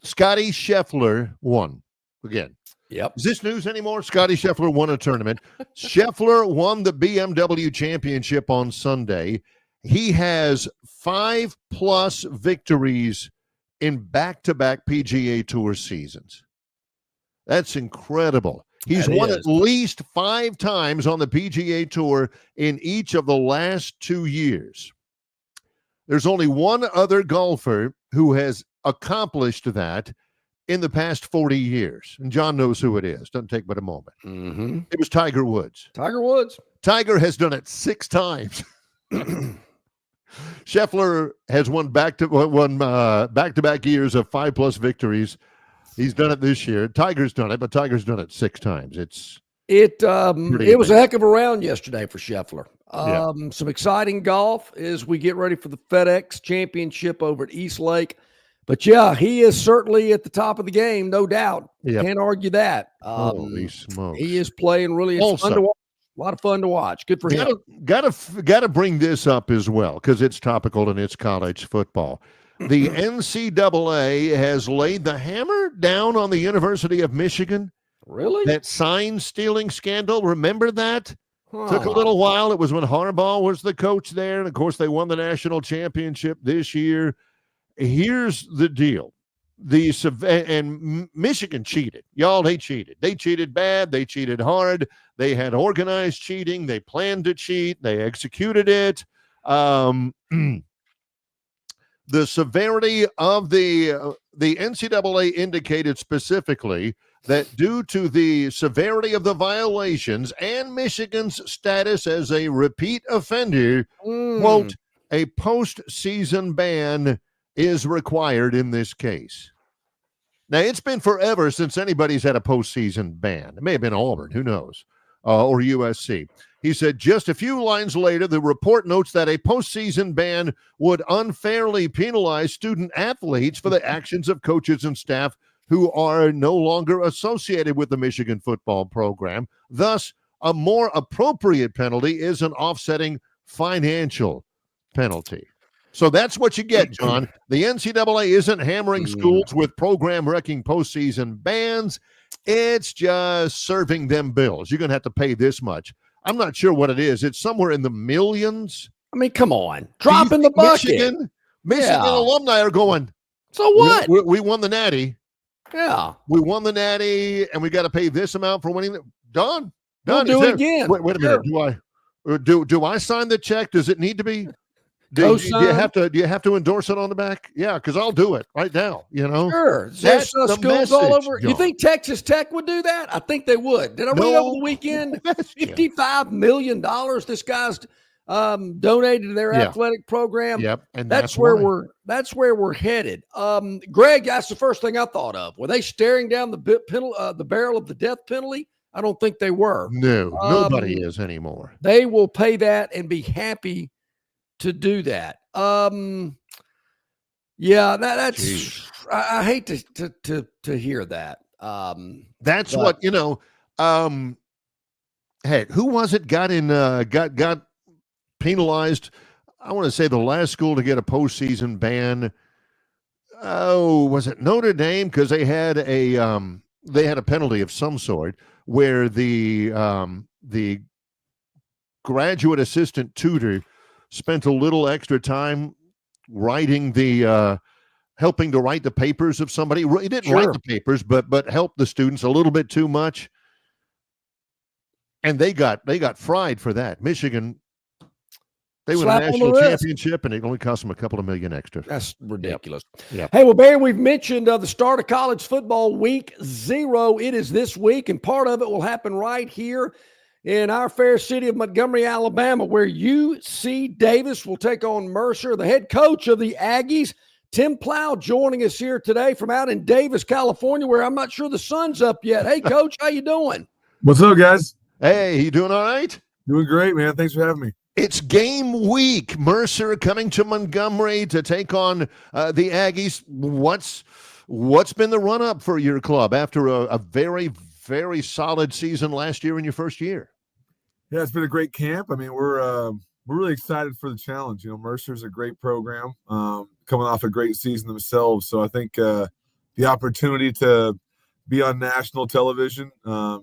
Scotty Scheffler won again. Yep. Is this news anymore? Scotty Scheffler won a tournament. Scheffler won the BMW Championship on Sunday. He has 5+ victories in back-to-back PGA Tour seasons. That's incredible. He's won at least 5 times on the PGA Tour in each of the last 2 years. There's only one other golfer who has accomplished that in the past 40 years. And John knows who it is. Doesn't take but a moment. Mm-hmm. It was Tiger Woods. Tiger has done it 6 times. Scheffler has won back-to-back years of 5+ victories. He's done it this year. Tiger's done it, but Tiger's done it 6 times. It was a heck of a round yesterday for Scheffler. Some exciting golf as we get ready for the FedEx Championship over at East Lake. But, yeah, he is certainly at the top of the game, no doubt. Yep. Can't argue that. Holy smokes. He is playing really. It's fun to watch. A lot of fun to watch. Good for him. Got to bring this up as well because it's topical and it's college football. The NCAA has laid the hammer down on the University of Michigan. Really? That sign stealing scandal. Remember that? Took a little while. It was when Harbaugh was the coach there. And, of course, they won the national championship this year. Here's the deal. And Michigan cheated. Y'all, they cheated. They cheated bad. They cheated hard. They had organized cheating. They planned to cheat. They executed it. The severity of the NCAA indicated specifically that due to the severity of the violations and Michigan's status as a repeat offender, quote, a postseason ban is required in this case. Now, it's been forever since anybody's had a postseason ban. It may have been Auburn, who knows, or USC. He said just a few lines later, the report notes that a postseason ban would unfairly penalize student athletes for the actions of coaches and staff who are no longer associated with the Michigan football program. Thus, a more appropriate penalty is an offsetting financial penalty. So that's what you get, John. The NCAA isn't hammering schools with program-wrecking postseason bans. It's just serving them bills. You're going to have to pay this much. I'm not sure what it is. It's somewhere in the millions. I mean, come on. Drop in the bucket. Michigan alumni are going, so what? We won the Natty. Yeah. We won the Natty, and we got to pay this amount for winning it. Done. We'll do it again. Wait a minute. Do I sign the check? Does it need to be? Do you have to endorse it on the back? Yeah, because I'll do it right now. You know, sure. That's the schools message, all over. John. You think Texas Tech would do that? I think they would. Did I read over the weekend? $55 million. This guy's donated to their athletic program. Yep, and that's where we're headed. Greg, that's the first thing I thought of. Were they staring down the barrel of the death penalty? I don't think they were. No, nobody is anymore. They will pay that and be happy to do that. That's I hate to hear that. That's what, hey, who was it got penalized? I want to say the last school to get a postseason ban. Oh, was it Notre Dame? Because they had a penalty of some sort where the graduate assistant tutor spent a little extra time writing helping to write the papers of somebody. He didn't write the papers, but helped the students a little bit too much. And they got fried for that. Michigan, they won a national championship, and it only cost them a couple of million extra. That's ridiculous. Yep. Hey, well, Barry, we've mentioned the start of college football, week 0. It is this week, and part of it will happen right here in our fair city of Montgomery, Alabama, where UC Davis will take on Mercer. The head coach of the Aggies, Tim Plow, joining us here today from out in Davis, California, where I'm not sure the sun's up yet. Hey, Coach, how you doing? What's up, guys? Hey, you doing all right? Doing great, man. Thanks for having me. It's game week. Mercer coming to Montgomery to take on the Aggies. What's been the run-up for your club after a very, very solid season last year in your first year? Yeah, it's been a great camp. I mean, we're really excited for the challenge. Mercer's a great program, coming off a great season themselves. So I think the opportunity to be on national television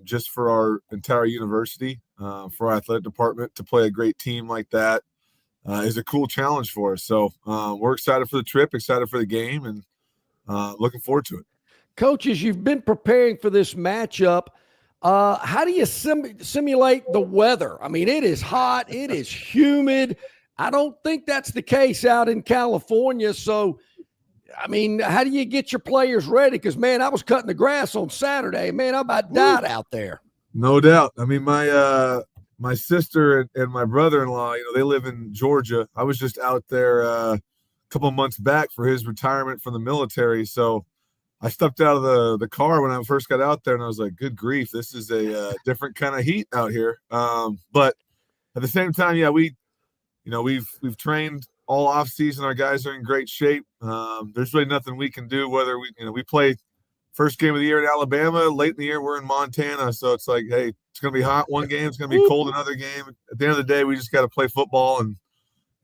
just for our entire university, for our athletic department, to play a great team like that is a cool challenge for us. So we're excited for the trip, excited for the game, and looking forward to it. Coaches, you've been preparing for this matchup. How do you simulate the weather? I mean, it is hot. It is humid. I don't think that's the case out in California. So, I mean, how do you get your players ready? Because, man, I was cutting the grass on Saturday. Man, I about died out there. No doubt. I mean, my sister and my brother-in-law, they live in Georgia. I was just out there a couple of months back for his retirement from the military. So I stepped out of the car when I first got out there, and I was like, good grief, this is a different kind of heat out here. But at the same time, yeah, we've trained all off season. Our guys are in great shape. There's really nothing we can do, whether we play first game of the year in Alabama, late in the year we're in Montana. So it's like, hey, it's going to be hot one game, it's going to be cold another game. At the end of the day, we just got to play football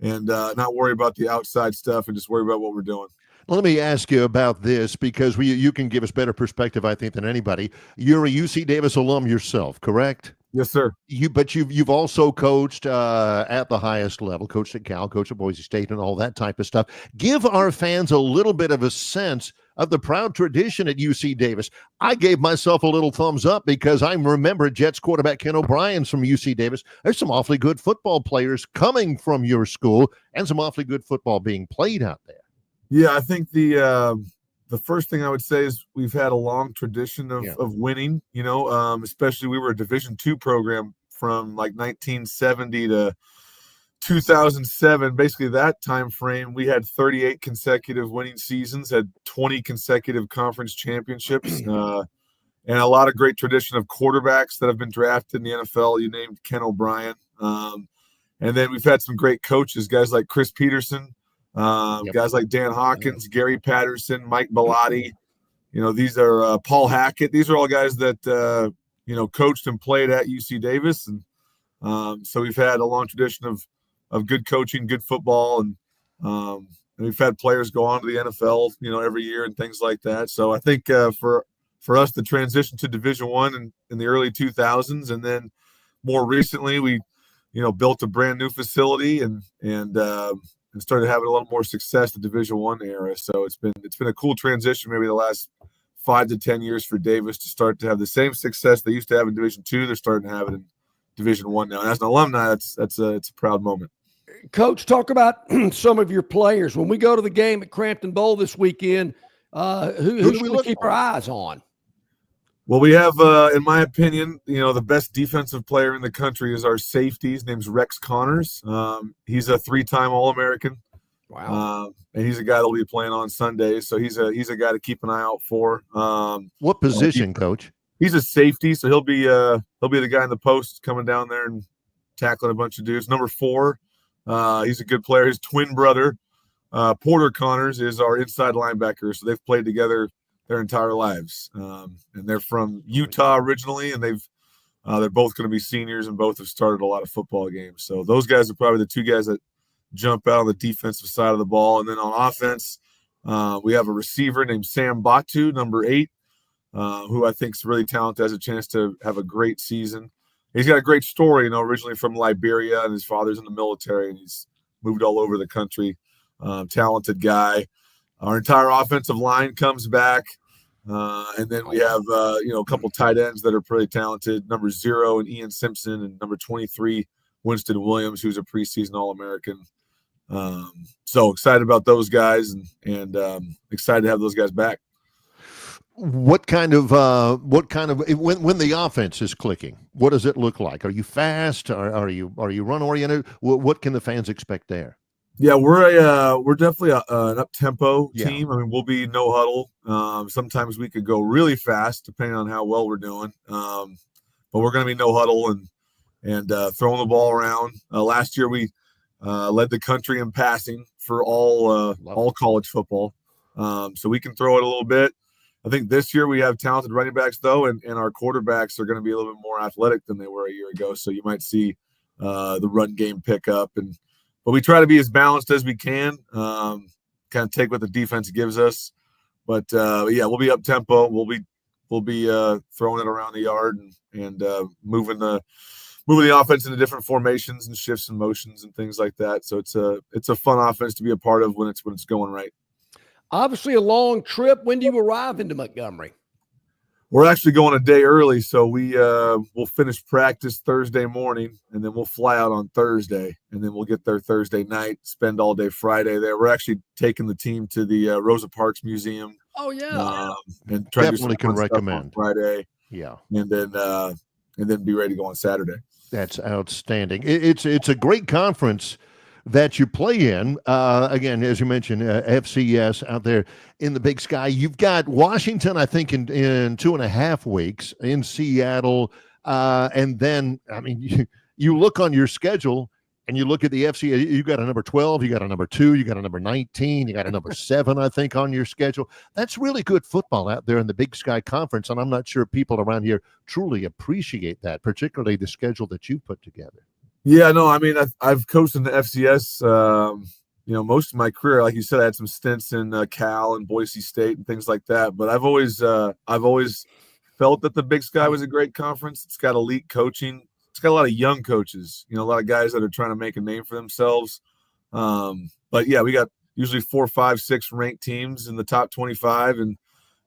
and not worry about the outside stuff and just worry about what we're doing. Let me ask you about this, because you can give us better perspective, I think, than anybody. You're a UC Davis alum yourself, correct? Yes, sir. But you've also coached at the highest level, coached at Cal, coached at Boise State, and all that type of stuff. Give our fans a little bit of a sense of the proud tradition at UC Davis. I gave myself a little thumbs up because I remember Jets quarterback Ken O'Brien's from UC Davis. There's some awfully good football players coming from your school and some awfully good football being played out there. Yeah, I think the first thing I would say is we've had a long tradition of winning, especially we were a Division II program from like 1970 to 2007. Basically that time frame, we had 38 consecutive winning seasons, had 20 consecutive conference championships, and a lot of great tradition of quarterbacks that have been drafted in the NFL. You named Ken O'Brien. And then we've had some great coaches, guys like Chris Peterson, guys like Dan Hawkins, Gary Patterson, Mike Bellotti. These are Paul Hackett. These are all guys that coached and played at UC Davis, and so we've had a long tradition of good coaching, good football, and we've had players go on to the NFL, every year and things like that. So I think for us, the transition to Division I in the early 2000s, and then more recently we built a brand new facility and started having a little more success in the Division I era. So it's been a cool transition, maybe the last 5 to 10 years for Davis to start to have the same success they used to have in Division II. They're starting to have it in Division I now. And as an alumni, it's a proud moment. Coach, talk about some of your players. When we go to the game at Crampton Bowl this weekend, who should we keep our eyes on? Well, we have, in my opinion, the best defensive player in the country is our safety. His name's Rex Connors. He's a 3-time All-American. Wow. And he's a guy that'll be playing on Sundays. So he's a guy to keep an eye out for. What position, Coach? He's a safety, so he'll be the guy in the post coming down there and tackling a bunch of dudes. Number 4, he's a good player. His twin brother Porter Connors is our inside linebacker. So they've played together their entire lives. And they're from Utah originally, and they're both going to be seniors, and both have started a lot of football games. So those guys are probably the two guys that jump out on the defensive side of the ball. And then on offense, we have a receiver named Sam Batu, number 8, who I think is really talented, has a chance to have a great season. He's got a great story, originally from Liberia, and his father's in the military, and he's moved all over the country. Talented guy. Our entire offensive line comes back. And then we have, a couple tight ends that are pretty talented. Number 0 and Ian Simpson, and number 23, Winston Williams, who's a preseason All-American. So excited about those guys, and excited to have those guys back. What kind of when the offense is clicking, what does it look like? Are you fast? Are you run oriented? What can the fans expect there? Yeah, we're definitely an up tempo team. I mean, we'll be no huddle. Sometimes we could go really fast depending on how well we're doing. But we're going to be no huddle and throwing the ball around. Last year we led the country in passing for all college football. So we can throw it a little bit. I think this year we have talented running backs though, and our quarterbacks are going to be a little bit more athletic than they were a year ago. So you might see the run game pick up, but we try to be as balanced as we can, kind of take what the defense gives us. But yeah, we'll be up tempo. We'll be throwing it around the yard and moving the offense into different formations and shifts and motions and things like that. So it's a fun offense to be a part of when it's going right. Obviously a long trip. When do you arrive into Montgomery? We're actually going a day early, so we'll finish practice Thursday morning, and then we'll fly out on Thursday, and then we'll get there Thursday night, spend all day Friday there. We're actually taking the team to the Rosa Parks Museum. Oh yeah, and definitely can recommend Friday. Yeah, and then be ready to go on Saturday. That's outstanding. It's a great conference that you play in. Again, as you mentioned, FCS out there in the Big Sky. You've got Washington, I think, in 2.5 weeks, in Seattle. And then, I mean, you look on your schedule and you look at the FCS, you got a number 12, you got a number 2, you got a number 19, you got a number 7, I think, on your schedule. That's really good football out there in the Big Sky Conference. And I'm not sure people around here truly appreciate that, particularly the schedule that you put together. Yeah, no, I mean, I've coached in the FCS, most of my career. Like you said, I had some stints in Cal and Boise State and things like that. But I've always felt that the Big Sky was a great conference. It's got elite coaching. It's got a lot of young coaches, a lot of guys that are trying to make a name for themselves. But yeah, we got usually 4, 5, 6 ranked teams in the top 25. And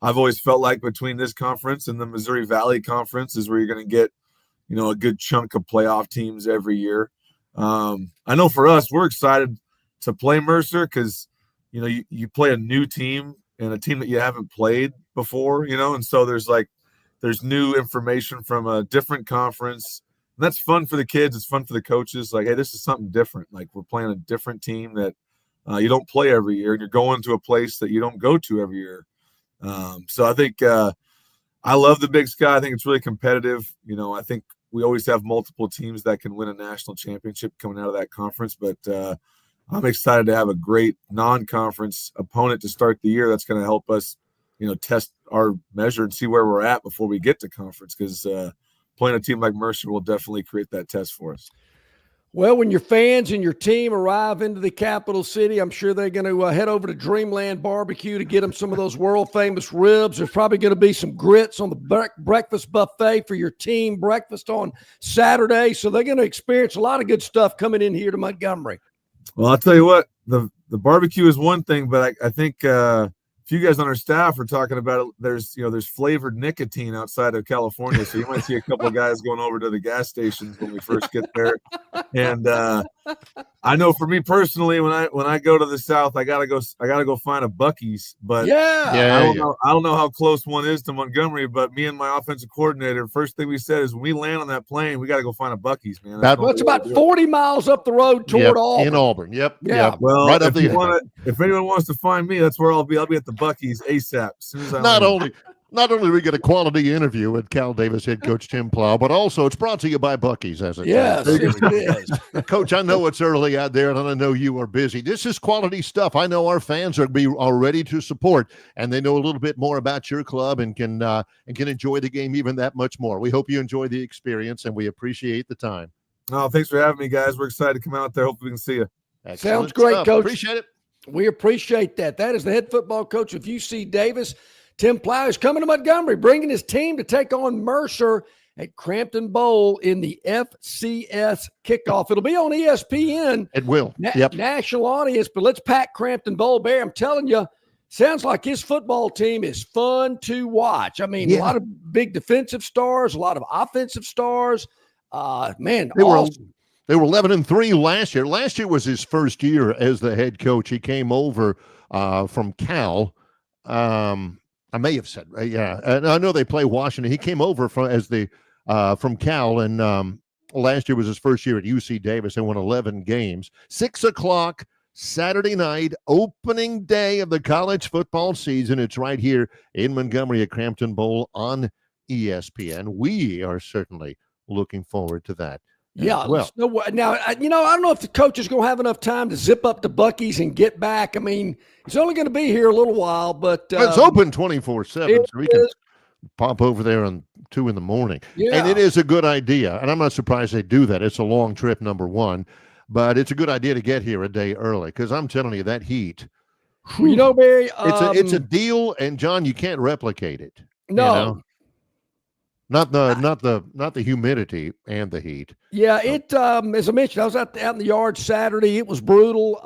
I've always felt like between this conference and the Missouri Valley Conference is where you're going to get a good chunk of playoff teams every year. I know for us, we're excited to play Mercer because, you play a new team and a team that you haven't played before, and so there's new information from a different conference. And that's fun for the kids. It's fun for the coaches. Like, hey, this is something different. Like, we're playing a different team that you don't play every year, and you're going to a place that you don't go to every year. So I think I love the Big Sky. I think it's really competitive. I think we always have multiple teams that can win a national championship coming out of that conference, but I'm excited to have a great non-conference opponent to start the year. That's going to help us, test our measure and see where we're at before we get to conference, because playing a team like Mercer will definitely create that test for us. Well, when your fans and your team arrive into the capital city, I'm sure they're going to head over to Dreamland Barbecue to get them some of those world-famous ribs. There's probably going to be some grits on the breakfast buffet for your team breakfast on Saturday. So they're going to experience a lot of good stuff coming in here to Montgomery. Well, I'll tell you what, the barbecue is one thing, but I think if you guys on our staff are talking about it, there's flavored nicotine outside of California, so you might see a couple of guys going over to the gas stations when we first get there. And I know for me personally, when I go to the South, I gotta go find a Buc-ee's. But I don't know how close one is to Montgomery. But me and my offensive coordinator, first thing we said is when we land on that plane, we gotta go find a Buc-ee's, man. It's about 40 miles up the road toward Auburn. In Auburn. Yep. Yeah. Well, right if anyone wants to find me, that's where I'll be. I'll be at the Buc-ee's ASAP. As soon as I not only Not only do we get a quality interview with Cal Davis head coach Tim Plow, but also it's brought to you by Buc-ee's, as it Yes, it is. Coach, I know it's early out there, and I know you are busy. This is quality stuff. I know our fans are ready to support, and they know a little bit more about your club and can enjoy the game even that much more. We hope you enjoy the experience, and we appreciate the time. Oh, thanks for having me, guys. We're excited to come out there. Hopefully we can see you. Excellent Sounds great, stuff. Coach. Appreciate it. We appreciate that. That is the head football coach of UC Davis. Tim Plow is coming to Montgomery, bringing his team to take on Mercer at Crampton Bowl in the FCS kickoff. It'll be on ESPN. It will. National audience, but let's pack Crampton Bowl. Barry, I'm telling you, sounds like his football team is fun to watch. I mean, a lot of big defensive stars, a lot of offensive stars. Man, awesome. They were 11-3 last year. Last year was his first year as the head coach. He came over from Cal. I may have said, and I know they play Washington. He came over from Cal, and last year was his first year at UC Davis. They won 11 games. 6 o'clock Saturday night, opening day of the college football season. It's right here in Montgomery at Crampton Bowl on ESPN. We are certainly looking forward to that. Yeah. Well, now, I don't know if the coach is going to have enough time to zip up to Buc-ee's and get back. I mean, he's only going to be here a little while, but it's open 24/7, so we can pop over there on 2 in the morning. Yeah. And it is a good idea. And I'm not surprised they do that. It's a long trip, number one, but it's a good idea to get here a day early because I'm telling you, that heat. Barry, it's a deal, and John, you can't replicate it. No. You know? Not the humidity and the heat. Yeah, it as I mentioned, I was out in the yard Saturday. It was brutal.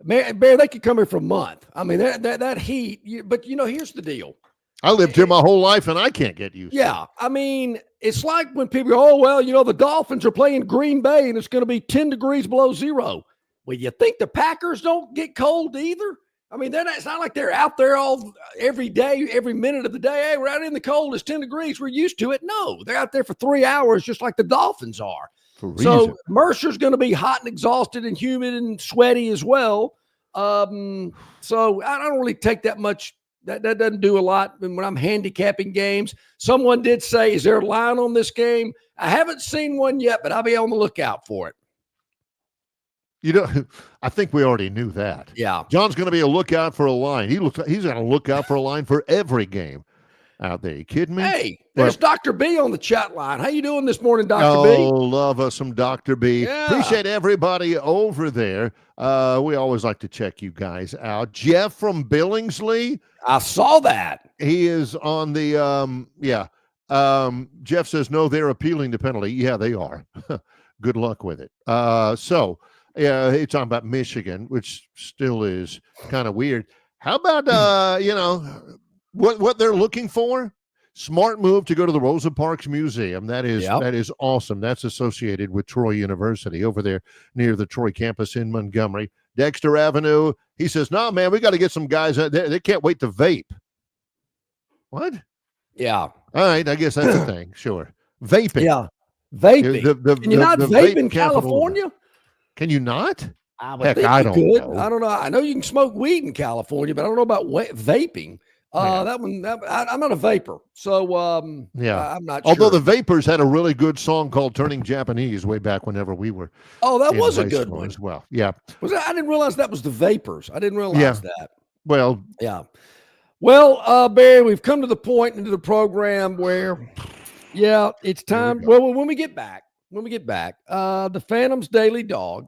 Man, Barry, they could come here for a month. I mean, that heat. But here's the deal. I lived here my whole life, and I can't get used to it. Yeah, I mean, it's like when people go, "Oh well, the Dolphins are playing Green Bay, and it's going to be 10 degrees below zero." Well, you think the Packers don't get cold either? I mean, it's not like they're out there every day, every minute of the day. Hey, we're out in the cold. It's 10 degrees. We're used to it. No, they're out there for 3 hours, just like the Dolphins are. So Mercer's going to be hot and exhausted and humid and sweaty as well. So I don't really take that much. That doesn't do a lot when I'm handicapping games. Someone did say, is there a line on this game? I haven't seen one yet, but I'll be on the lookout for it. I think we already knew that. Yeah. John's going to be a lookout for a line. He's going to look out for a line for every game out there. You kidding me? Hey, there's Dr. B on the chat line. How you doing this morning, Dr. B? Oh, love us some Dr. B. Yeah. Appreciate everybody over there. We always like to check you guys out. Jeff from Billingsley. I saw that. He is on the, Jeff says, no, they're appealing the penalty. Yeah, they are. Good luck with it. Yeah, he's talking about Michigan, which still is kind of weird. How about, what they're looking for? Smart move to go to the Rosa Parks Museum. That is awesome. That's associated with Troy University over there near the Troy campus in Montgomery. Dexter Avenue. He says, no, man, we got to get some guys out there. They can't wait to vape. What? Yeah. All right. I guess that's a thing. Sure. Vaping. Yeah. Vaping. Can you not vape in California? Can you not? I don't know. I don't know. I know you can smoke weed in California, but I don't know about vaping. I'm not a vapor. So, I'm not sure. Although the Vapors had a really good song called Turning Japanese way back whenever we were. Oh, that was a good one as well. Yeah. I didn't realize that was the Vapors. I didn't realize that. Well, yeah. Well, Barry, we've come to the point into the program where, it's time. Well, when we get back, the Phantom's Daily Dog.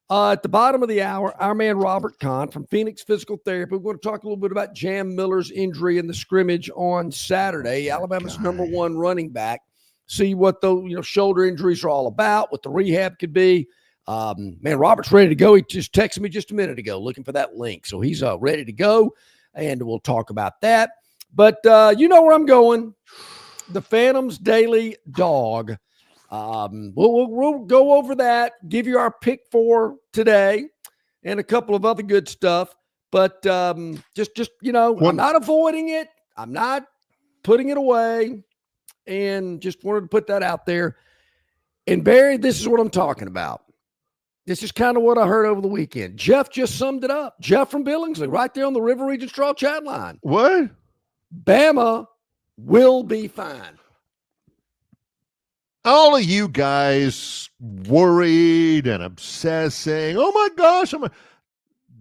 At the bottom of the hour, our man Robert Kahn from Phoenix Physical Therapy. We're going to talk a little bit about Jam Miller's injury in the scrimmage on Saturday. Alabama's number one running back. See what the shoulder injuries are all about, what the rehab could be. Man, Robert's ready to go. He just texted me just a minute ago looking for that link. So he's ready to go, and we'll talk about that. But you know where I'm going. The Phantom's Daily Dog. We'll go over that, give you our pick for today and a couple of other good stuff. But I'm not avoiding it. I'm not putting it away, and just wanted to put that out there. And Barry, this is what I'm talking about. This is kind of what I heard over the weekend. Jeff just summed it up. Jeff from Billingsley, right there on the River Region Straw chat line. What? Bama will be fine. All of you guys worried and obsessing. Oh my gosh,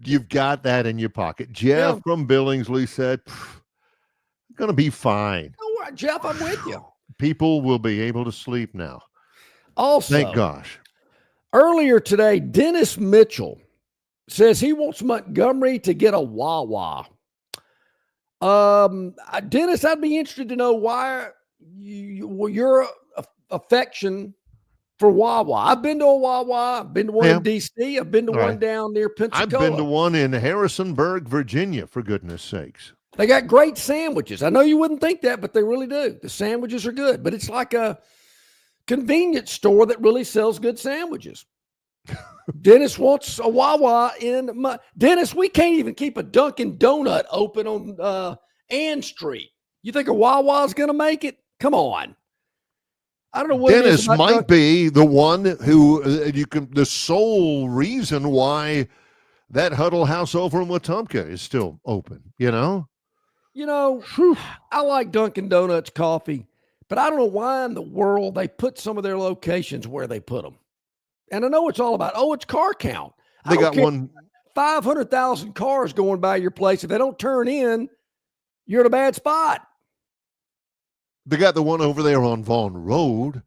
you've got that in your pocket. Jeff from Billingsley said, going to be fine. Oh, Jeff, I'm with you. People will be able to sleep now. Also, thank gosh. Earlier today, Dennis Mitchell says he wants Montgomery to get a Wawa. Dennis, I'd be interested to know why your affection for Wawa. I've been to a Wawa. I've been to one in D.C. I've been to one down near Pensacola. I've been to one in Harrisonburg, Virginia, for goodness sakes. They got great sandwiches. I know you wouldn't think that, but they really do. The sandwiches are good, but it's like a convenience store that really sells good sandwiches. Dennis wants a Wawa Dennis, we can't even keep a Dunkin' Donut open on Ann Street. You think a Wawa is going to make it? Come on. I don't know what Dennis might be the one who the sole reason why that Huddle House over in Wetumpka is still open, you know? I like Dunkin' Donuts coffee, but I don't know why in the world they put some of their locations where they put them. And I know it's all about, it's car count. They got 500,000 cars going by your place. If they don't turn in, you're in a bad spot. They got the one over there on Vaughn Road.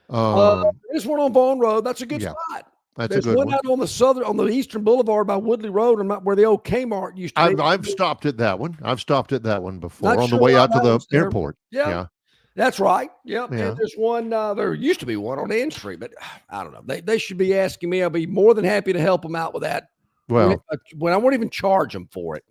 There's one on Vaughn Road. That's a good spot. There's a good one out on the Eastern Boulevard by Woodley Road, and where the old Kmart used to be. I've stopped at that one. I've stopped at that one before on the way out to the airport. Yeah. That's right. Yep. Yeah. And there's one, there used to be one on N Street, but I don't know. They should be asking me. I'll be more than happy to help them out with that. Well, when I won't even charge them for it.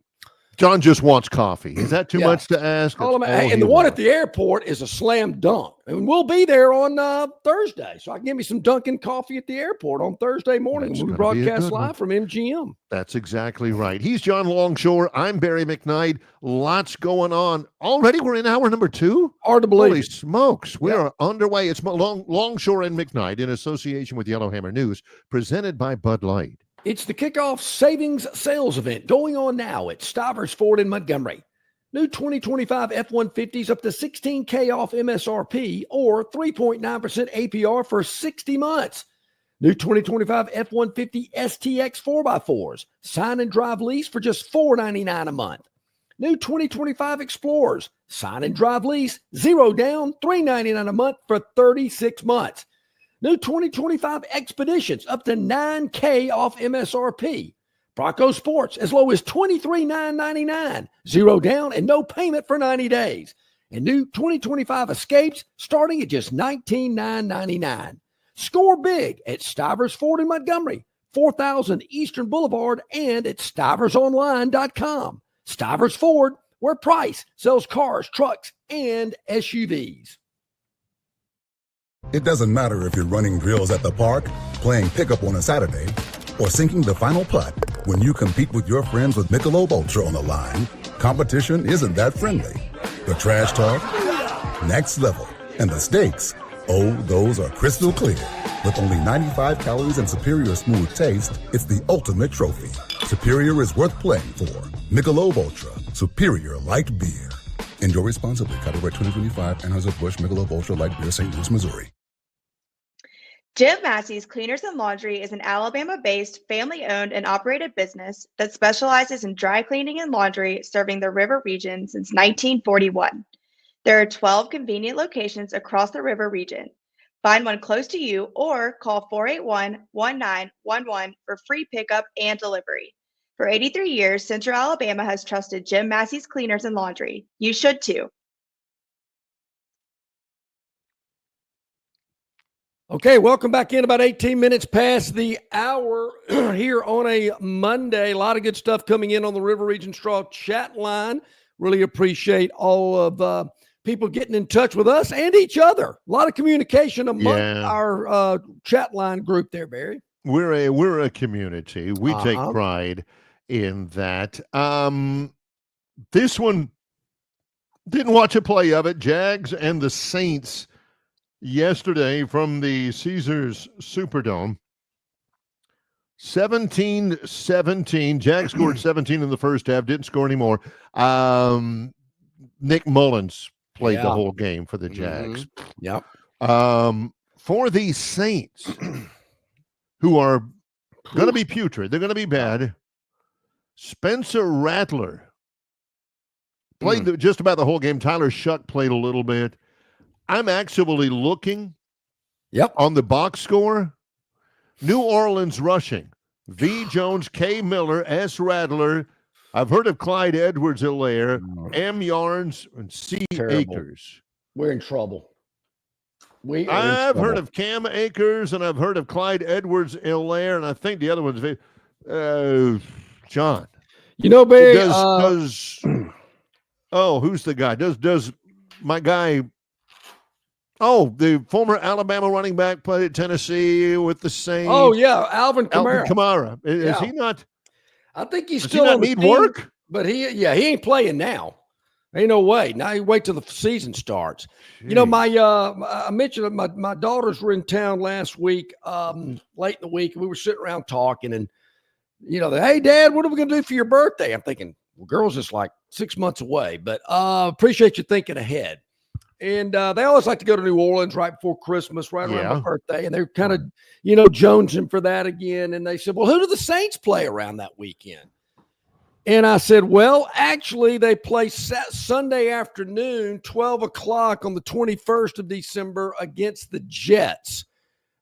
John just wants coffee. Is that too much to ask? And the one at the airport is a slam dunk. And we'll be there on Thursday. So I can get me some Dunkin' coffee at the airport on Thursday morning. We'll broadcast live from MGM. That's exactly right. He's John Longshore. I'm Barry McKnight. Lots going on. Already we're in hour number 2? Hard to believe. Holy smokes. We are underway. It's Longshore and McKnight in association with Yellowhammer News, presented by Bud Light. It's the kickoff savings sales event going on now at Stivers Ford in Montgomery. New 2025 F-150s up to $16K off MSRP or 3.9% APR for 60 months. New 2025 F-150 STX 4x4s. Sign and drive lease for just $499 a month. New 2025 Explorers. Sign and drive lease, 0 down, $399 a month for 36 months. New 2025 Expeditions up to $9K off MSRP. Bronco Sports as low as $23,999, 0 down and no payment for 90 days. And new 2025 Escapes starting at just $19,999. Score big at Stivers Ford in Montgomery, 4000 Eastern Boulevard, and at stiversonline.com. Stivers Ford, where Price sells cars, trucks, and SUVs. It doesn't matter if you're running drills at the park, playing pickup on a Saturday, or sinking the final putt. When you compete with your friends with Michelob Ultra on the line, competition isn't that friendly. The trash talk, next level. And the stakes, those are crystal clear. With only 95 calories and superior smooth taste, it's the ultimate trophy. Superior is worth playing for. Michelob Ultra, superior light beer. Enjoy responsibly. Copyright 2025, Anheuser-Busch Michelob Ultra Light Beer, St. Louis, Missouri. Jim Massey's Cleaners and Laundry is an Alabama-based, family-owned and operated business that specializes in dry cleaning and laundry, serving the River region since 1941. There are 12 convenient locations across the River region. Find one close to you or call 481-1911 for free pickup and delivery. For 83 years, Central Alabama has trusted Jim Massey's Cleaners and Laundry. You should too. Okay, welcome back in. About 18 minutes past the hour here on a Monday. A lot of good stuff coming in on the River Region Straw chat line. Really appreciate all of people getting in touch with us and each other. A lot of communication among our chat line group there, Barry. We're a community. We take pride in that. This one, didn't watch a play of it. Jags and the Saints yesterday from the Caesars Superdome. 17-17. Jags scored 17 in the first half, didn't score anymore. Nick Mullins played the Yeah. whole game for the Jags. Yep. For the Saints, who are going to be putrid, they're going to be bad. Spencer Rattler played just about the whole game. Tyler Shuck played a little bit. I'm actually looking on the box score. New Orleans rushing. V. Jones, K. Miller, S. Rattler. I've heard of Clyde Edwards-Helaire, M. Yarns, and C. Akers. We're in trouble. I've heard of Cam Akers, and I've heard of Clyde Edwards-Helaire, and I think the other one's John. You know, Barry. Who's the guy? Does my guy? Oh, the former Alabama running back played at Tennessee with the Saints. Oh yeah, Alvin Kamara. Is he not? I think he's does still he not on the need team, work. but he ain't playing now. Ain't no way. Now you wait till the season starts. Jeez. You know, I mentioned my daughters were in town last week, late in the week, and we were sitting around talking, and hey, Dad, what are we gonna do for your birthday? I'm thinking, well, girls, just like 6 months away, but appreciate you thinking ahead. And they always like to go to New Orleans right before Christmas, right around my birthday, and they're kind of jonesing for that again. And they said, well, who do the Saints play around that weekend? And I said, well, actually, they play Sunday afternoon, 12 o'clock on the 21st of December against the Jets.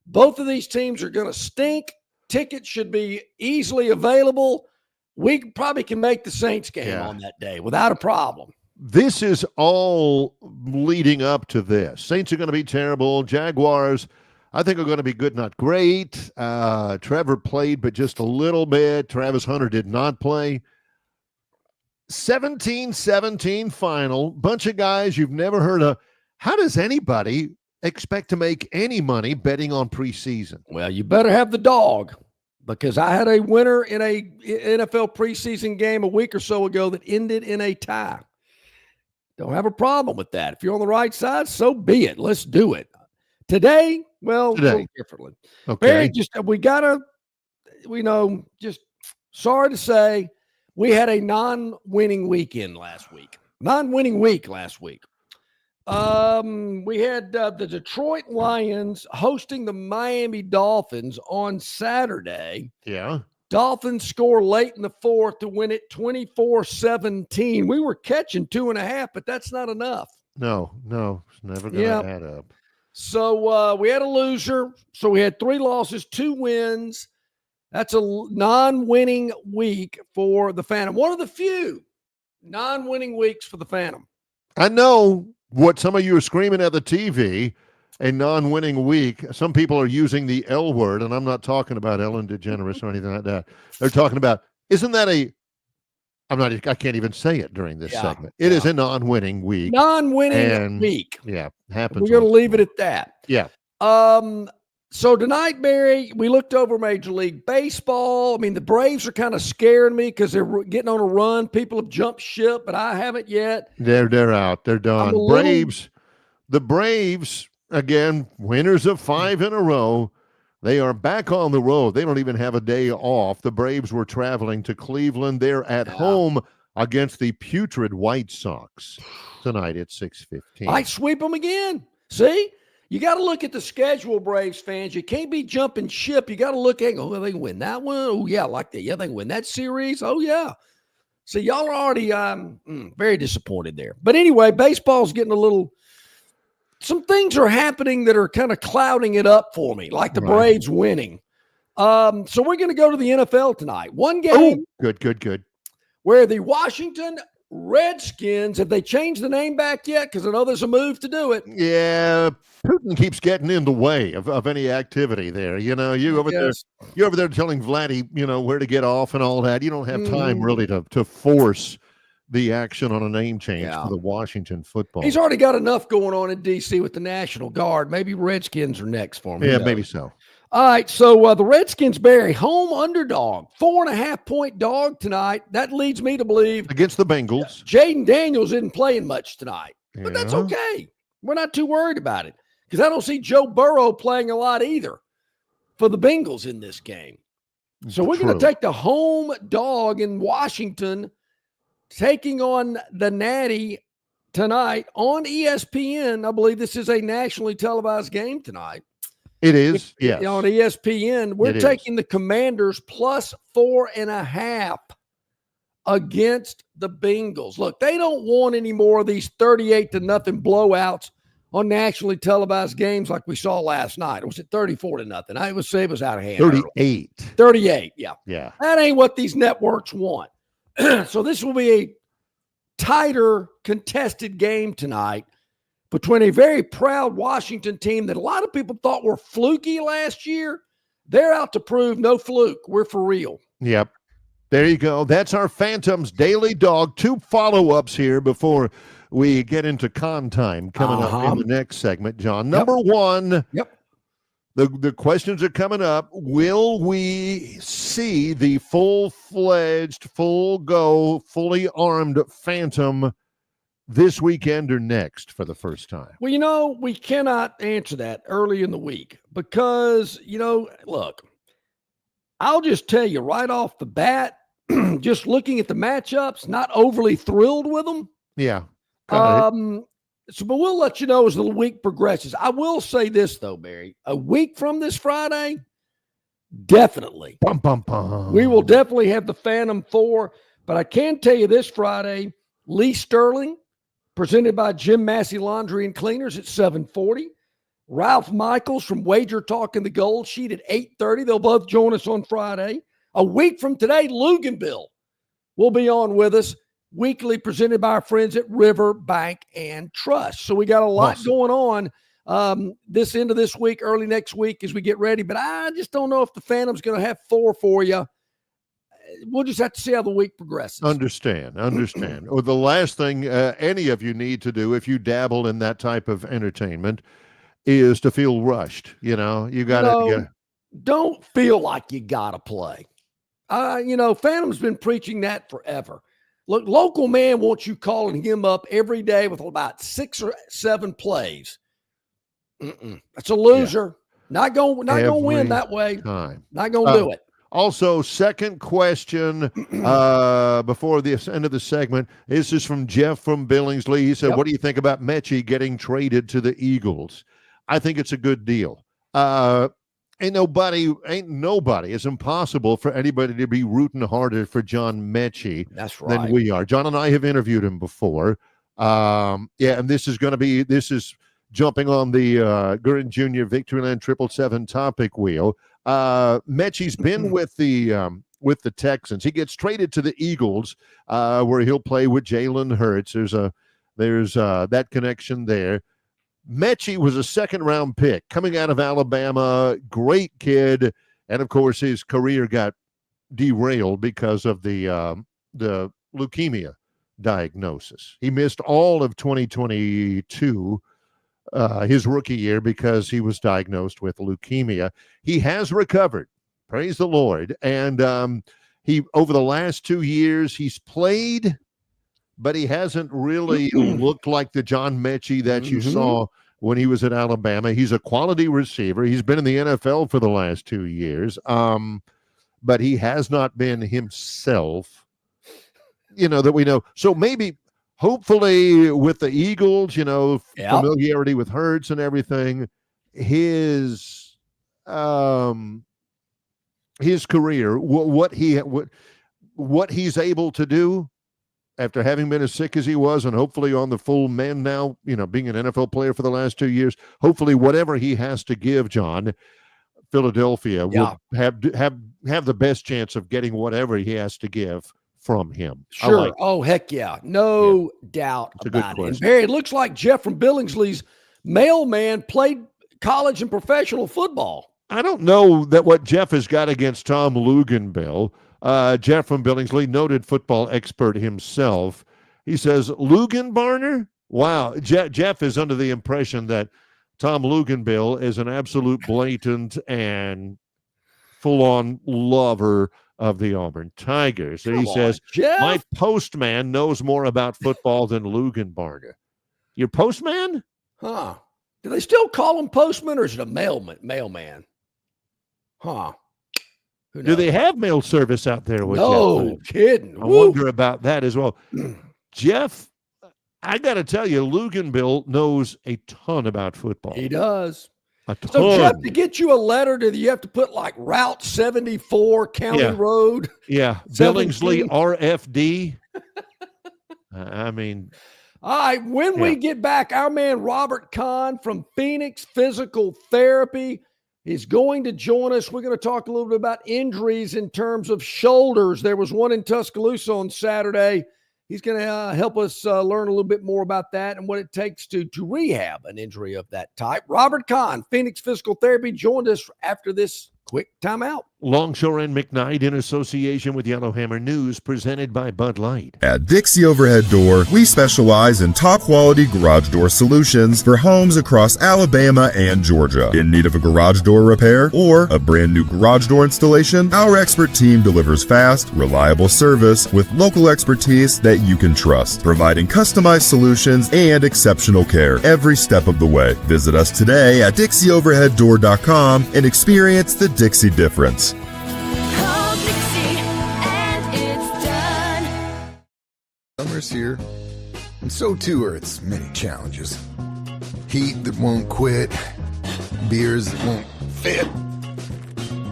Both of these teams are going to stink. Tickets should be easily available. We probably can make the Saints game on that day without a problem. This is all leading up to this. Saints are going to be terrible. Jaguars, I think, are going to be good, not great. Trevor played, but just a little bit. Travis Hunter did not play. 17-17 final. Bunch of guys you've never heard of. How does anybody expect to make any money betting on preseason? Well, you better have the dog, because I had a winner in a NFL preseason game a week or so ago that ended in a tie. Don't have a problem with that. If you're on the right side, so be it. Let's do it. Today, a little differently. Okay. Barry, just sorry to say, we had a non-winning weekend last week. Non-winning week last week. We had the Detroit Lions hosting the Miami Dolphins on Saturday. Yeah. Dolphins score late in the fourth to win it 24-17. We were catching 2.5, but that's not enough. No, it's never going to add up. So we had a loser. So we had 3 losses, 2 wins. That's a non-winning week for the Phantom. One of the few non-winning weeks for the Phantom. I know what some of you are screaming at the TV, a non-winning week. Some people are using the L word, and I'm not talking about Ellen DeGeneres or anything like that. They're talking about, isn't that I can't even say it during this segment. It is a non-winning week. Non-winning week. Yeah, happens. We're going to leave it at that. Yeah. So tonight, Barry, we looked over Major League Baseball. I mean, the Braves are kind of scaring me because they're getting on a run. People have jumped ship, but I haven't yet. They're out. They're done. The Braves, again, winners of 5 in a row. They are back on the road. They don't even have a day off. The Braves were traveling to Cleveland. They're at home against the putrid White Sox tonight at 6:15. I sweep them again. See? You got to look at the schedule, Braves fans. You can't be jumping ship. You got to look at, they can win that one. Oh, yeah, I like that. Yeah, they can win that series. Oh, yeah. So y'all are already very disappointed there. But anyway, baseball's getting some things are happening that are kind of clouding it up for me, like the Braves winning. So we're going to go to the NFL tonight. One game. Oh, good. Where the Washington Redskins, have they changed the name back yet? Because I know there's a move to do it. Yeah, Putin keeps getting in the way of any activity there. You over there telling Vladdy, where to get off and all that. You don't have time really to force the action on a name change for the Washington football. He's already got enough going on in D.C. with the National Guard. Maybe Redskins are next for him. Yeah, maybe so. All right, so the Redskins, Barry, home underdog, 4.5-point dog tonight. That leads me to believe against the Bengals. Jaden Daniels isn't playing much tonight, but that's okay. We're not too worried about it because I don't see Joe Burrow playing a lot either for the Bengals in this game. So we're going to take the home dog in Washington, taking on the Natty tonight on ESPN. I believe this is a nationally televised game tonight. It is, yes. On ESPN, we're taking the Commanders plus 4.5 against the Bengals. Look, they don't want any more of these 38-0 blowouts on nationally televised games like we saw last night. Or was it 34-0? I would say it was out of hand. 38. 38, yeah. Yeah. That ain't what these networks want. So this will be a tighter, contested game tonight between a very proud Washington team that a lot of people thought were fluky last year. They're out to prove no fluke. We're for real. Yep. There you go. That's our Phantoms Daily Dog. 2 follow-ups here before we get into con time coming up in the next segment, John. Number one. Yep. The questions are coming up. Will we see the full-fledged, full-go, fully armed Phantom this weekend or next for the first time? Well, we cannot answer that early in the week because, look, I'll just tell you right off the bat, just looking at the matchups, not overly thrilled with them. Yeah. But we'll let you know as the week progresses. I will say this, though, Barry. A week from this Friday, definitely. Bum, bum, bum. We will definitely have the Phantom 4. But I can tell you this Friday, Lee Sterling, presented by Jim Massey Laundry and Cleaners at 7:40. Ralph Michaels from Wager Talk and the Gold Sheet at 8:30. They'll both join us on Friday. A week from today, Luganville will be on with us, weekly presented by our friends at River Bank and Trust. So we got a lot going on this end of this week, early next week as we get ready. But I just don't know if the Phantom's going to have 4 for you. We'll just have to see how the week progresses. Understand. Or the last thing any of you need to do if you dabble in that type of entertainment is to feel rushed. You got to. Don't feel like you got to play. Phantom's been preaching that forever. Look, local man wants you calling him up every day with about 6 or 7 plays. That's a loser. Yeah. Not going to win that way. Not going to do it. Also, second question before the end of the segment. This is from Jeff from Billingsley. He said, What do you think about Mechie getting traded to the Eagles? I think it's a good deal. Ain't nobody. It's impossible for anybody to be rooting harder for John Mechie than we are. John and I have interviewed him before. And this is jumping on the Gurin Jr. Victoryland 777 topic wheel. Mechie's been with the Texans. He gets traded to the Eagles, where he'll play with Jalen Hurts. There's that connection there. Mechie was a 2nd-round pick coming out of Alabama. Great kid, and of course his career got derailed because of the leukemia diagnosis. He missed all of 2022. His rookie year because he was diagnosed with leukemia. He has recovered, praise the Lord, and he over the last 2 years he's played, but he hasn't really looked like the John Mechie that you saw when he was at Alabama. He's a quality receiver. He's been in the NFL for the last 2 years, but he has not been himself, that we know. So maybe hopefully with the Eagles, familiarity with Hurts and everything, his career, what he's able to do after having been as sick as he was, and hopefully on the full mend now, being an NFL player for the last 2 years, hopefully whatever he has to give, John, Philadelphia will have the best chance of getting whatever he has to give from him. Sure. Heck yeah. No doubt about it. And Barry, it looks like Jeff from Billingsley's mailman played college and professional football. I don't know that what Jeff has got against Tom Luganville. Jeff from Billingsley, noted football expert himself. He says, Luganbarner? Wow. Jeff is under the impression that Tom Luganville is an absolute blatant and full-on lover of the Auburn Tigers. And he says, my postman knows more about football than Luganbarner. Your postman? Huh. Do they still call him postman, or is it a mailman? Huh. Do they have mail service out there with Jeff? Kidding. I wonder about that as well. Jeff, I got to tell you, Luganville knows a ton about football. He does. A ton. So, Jeff, to get you a letter, you have to put like Route 74, County Road? Yeah. Billingsley, RFD. I mean. All right. When we get back, our man Robert Kahn from Phoenix Physical Therapy is going to join us. We're going to talk a little bit about injuries in terms of shoulders. There was one in Tuscaloosa on Saturday. He's going to help us learn a little bit more about that and what it takes to rehab an injury of that type. Robert Kahn, Phoenix Physical Therapy, joined us after this quick timeout. Longshore and McKnight in association with Yellowhammer News, presented by Bud Light. At Dixie Overhead Door, we specialize in top-quality garage door solutions for homes across Alabama and Georgia. In need of a garage door repair or a brand new garage door installation, our expert team delivers fast, reliable service with local expertise that you can trust, providing customized solutions and exceptional care every step of the way. Visit us today at DixieOverheadDoor.com and experience the Dixie difference. Summer's here, and so too are its many challenges. Heat that won't quit, beers that won't fit,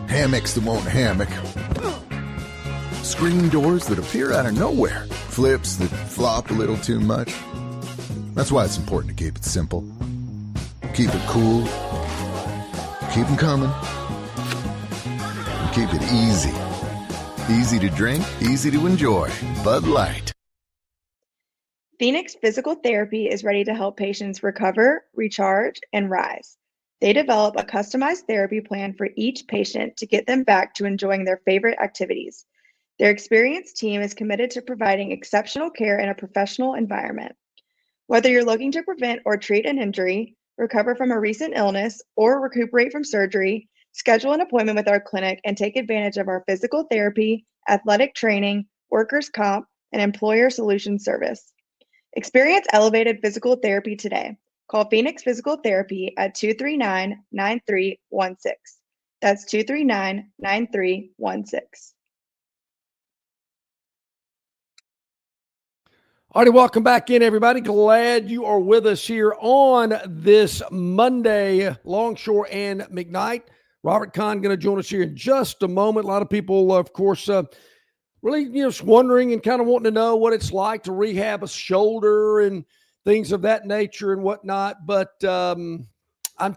hammocks that won't hammock, screen doors that appear out of nowhere, flips that flop a little too much. That's why it's important to keep it simple. Keep it cool, keep them coming, and keep it easy. Easy to drink, easy to enjoy. Bud Light. Phoenix Physical Therapy is ready to help patients recover, recharge, and rise. They develop a customized therapy plan for each patient to get them back to enjoying their favorite activities. Their experienced team is committed to providing exceptional care in a professional environment. Whether you're looking to prevent or treat an injury, recover from a recent illness, or recuperate from surgery, schedule an appointment with our clinic and take advantage of our physical therapy, athletic training, workers' comp, and employer solutions service. Experience elevated physical therapy today. Call Phoenix Physical Therapy at 239-9316. That's 239-9316. All right, welcome back in, everybody. Glad you are with us here on this Monday, Longshore and McKnight. Robert Kahn going to join us here in just a moment. A lot of people, of course, really just wondering and kind of wanting to know what it's like to rehab a shoulder and things of that nature and whatnot. But I'm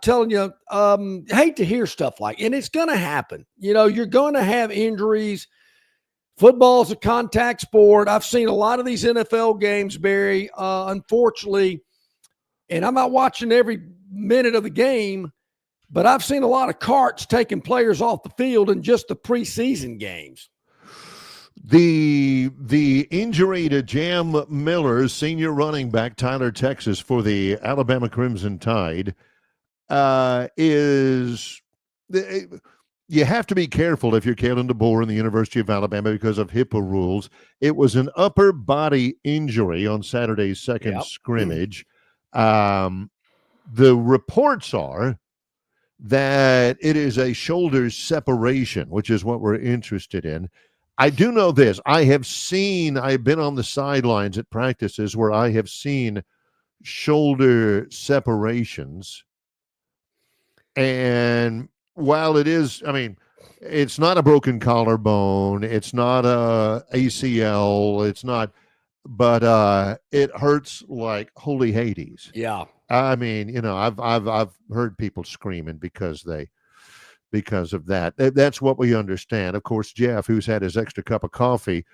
telling you, I hate to hear stuff like, and it's going to happen. You know, you're going to have injuries. Football's a contact sport. I've seen a lot of these NFL games, Barry, unfortunately, and I'm not watching every minute of the game, but I've seen a lot of carts taking players off the field in just the preseason games. The injury to Jam Miller, senior running back, Tyler, Texas, for the Alabama Crimson Tide, is you have to be careful if you're Kalen DeBoer in the University of Alabama because of HIPAA rules. It was an upper body injury on Saturday's second scrimmage. The reports are that it is a shoulder separation, which is what we're interested in. I do know this. I've been on the sidelines at practices where I have seen shoulder separations. And while it is, I mean, it's not a broken collarbone, it's not a ACL, it's not, but it hurts like holy Hades. Yeah. I mean, you know, I've heard people screaming because of that. That's what we understand. Of course, Jeff, who's had his extra cup of coffee,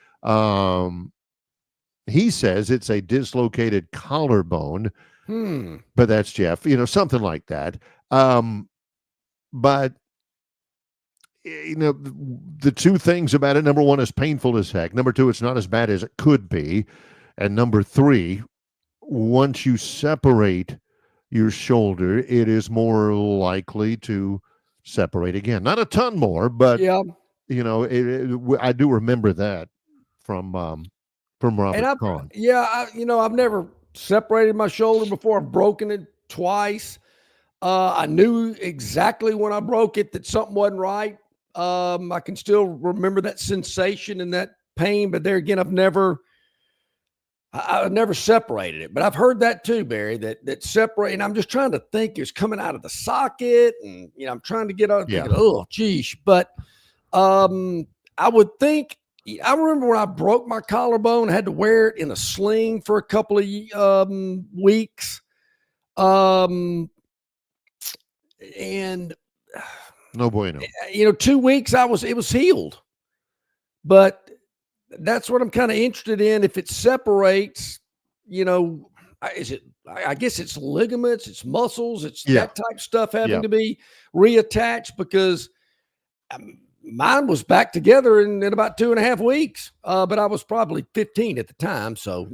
he says it's a dislocated collarbone. But that's Jeff, you know, something like that. But, you know, the two things about it, number one, is painful as heck. Number two, it's not as bad as it could be. And number three, once you separate your shoulder, it is more likely to separate again. Not a ton more, but you know, I do remember that from Robert Kahn. I've never separated my shoulder before. I've broken it twice. I knew exactly when I broke it that something wasn't right. I can still remember that sensation and that pain, but there again, I've never I never separated it, but I've heard that too, Barry, that separate. And I'm just trying to think it's coming out of the socket. And, I'm trying to get out thinking, oh, geez. But I would think, I remember when I broke my collarbone, I had to wear it in a sling for a couple of weeks. And no bueno. 2 weeks it was healed. But that's what I'm kind of interested in. If it separates, is it, I guess it's ligaments, it's muscles, it's that type of stuff having to be reattached, because mine was back together in about 2.5 weeks. But I was probably 15 at the time. So,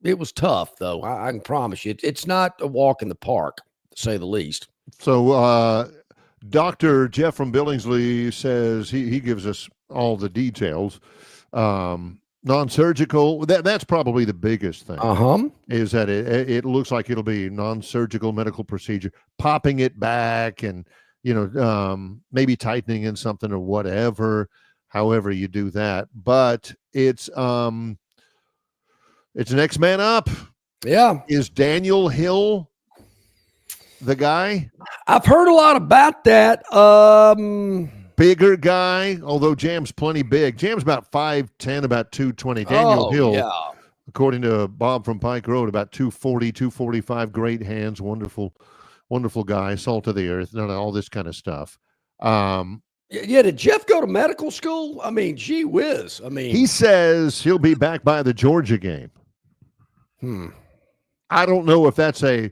it was tough though. I can promise you it's not a walk in the park, to say the least. So, Dr. Jeff from Billingsley says he gives us all the details. Non-surgical, that's probably the biggest thing. Is that it looks like it'll be non-surgical medical procedure, popping it back and, maybe tightening in something or whatever, however you do that. But it's next man up. Yeah. Is Daniel Hill the guy? I've heard a lot about that. Bigger guy, although Jam's plenty big. Jam's about 5'10", about 220. Daniel Hill, according to Bob from Pike Road, about 240, 245. Great hands, wonderful guy, salt of the earth, all this kind of stuff. Did Jeff go to medical school? I mean, gee whiz. He says he'll be back by the Georgia game. I don't know if that's a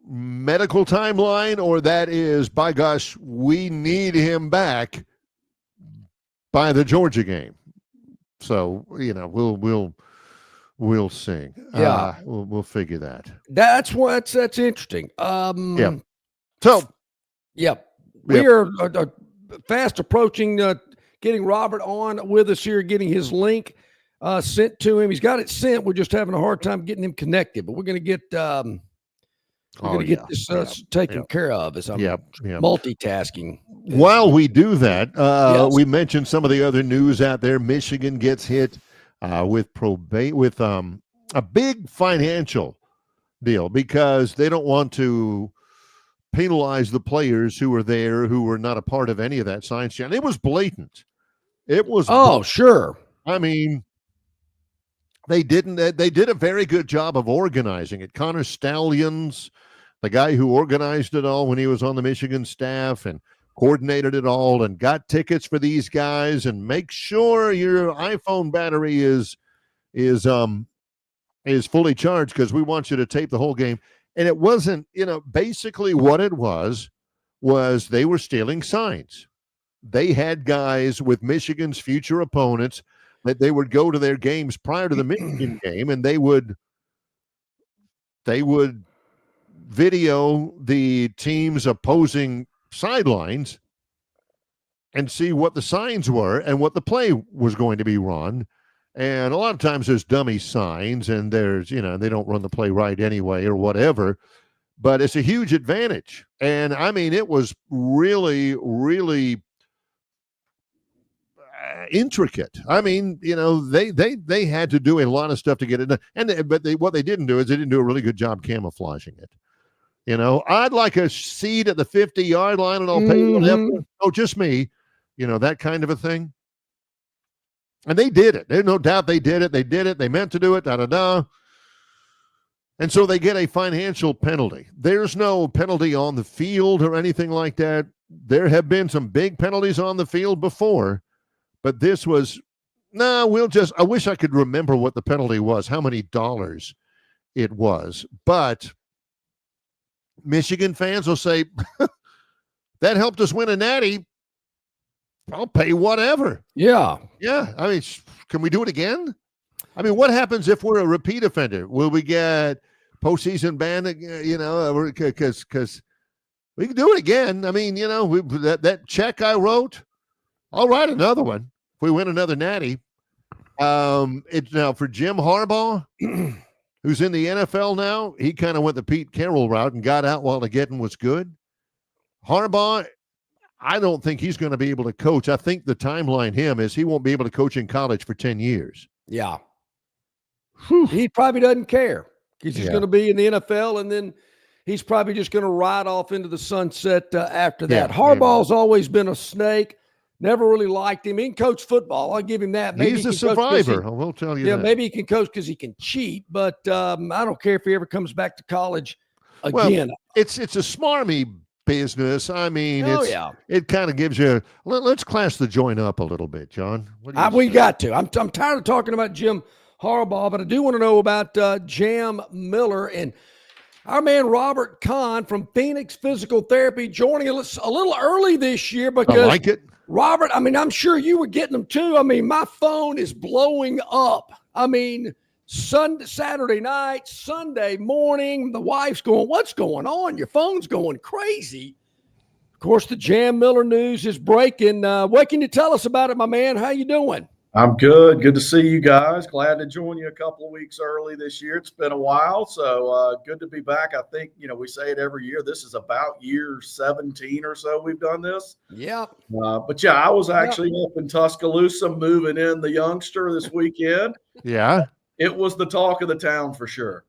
medical timeline or that is, by gosh, we need him back by the Georgia game. So, we'll see. We'll figure that. That's interesting. So, we are fast approaching getting Robert on with us here, getting his link sent to him. He's got it sent. We're just having a hard time getting him connected, but we're going to get get this taken care of as I'm multitasking. While we do that, we mentioned some of the other news out there. Michigan gets hit with a big financial deal because they don't want to penalize the players who were there who were not a part of any of that science challenge. It was blatant. It was sure. I mean, they did a very good job of organizing it. Connor Stallions, the guy who organized it all when he was on the Michigan staff and coordinated it all and got tickets for these guys and make sure your iPhone battery is fully charged because we want you to tape the whole game. And it wasn't, basically what it was they were stealing signs. They had guys with Michigan's future opponents that they would go to their games prior to the Michigan game, and they would video the team's opposing sidelines and see what the signs were and what the play was going to be run. And a lot of times there's dummy signs and there's, they don't run the play right anyway or whatever, but it's a huge advantage. And I mean, it was really, really intricate. I mean, they had to do a lot of stuff to get it done. But what they didn't do is they didn't do a really good job camouflaging it. I'd like a seat at the 50-yard line and I'll pay you whatever. Oh, just me, that kind of a thing. And they did it. There's no doubt they did it. They did it. They meant to do it. And so they get a financial penalty. There's no penalty on the field or anything like that. There have been some big penalties on the field before, but this was, I wish I could remember what the penalty was, how many dollars it was. But Michigan fans will say, that helped us win a natty. I'll pay whatever. Yeah. Yeah. I mean, can we do it again? I mean, what happens if we're a repeat offender? Will we get postseason ban? Because we can do it again. I mean, that check I wrote, I'll write another one if we win another natty. It's now for Jim Harbaugh, who's in the NFL now. He kind of went the Pete Carroll route and got out while the getting was good. Harbaugh, I don't think he's going to be able to coach. I think the timeline is he won't be able to coach in college for 10 years. Yeah. Whew. He probably doesn't care because he's Yeah. going to be in the NFL, and then he's probably just going to ride off into the sunset after that. Yeah. Harbaugh's always been a snake. Never really liked him. He can coach football. I'll give him that. Maybe He's he a can coach 'cause survivor. I will tell you yeah, that. maybe he can coach because he can cheat, but I don't care if he ever comes back to college Well, again. it's a smarmy business. I mean, it kind of gives you. Let's class the joint up a little bit, John. What do you We say? got to. I'm tired of talking about Jim Harbaugh, but I do want to know about Jam Miller and our man Robert Kahn from Phoenix Physical Therapy joining us a little early this year because I like it. Robert, I mean, I'm sure you were getting them too. I mean, my phone is blowing up. I mean, Saturday night, Sunday morning, the wife's going, what's going on? Your phone's going crazy. Of course, the Jam Miller news is breaking. What can you tell us about it, my man? How you doing? I'm good. Good to see you guys. Glad to join you a couple of weeks early this year. It's been a while, so good to be back. I think, we say it every year. This is about year 17 or so we've done this. Yep. But yeah, I was actually up in Tuscaloosa moving in the youngster this weekend. Yeah. It was the talk of the town for sure.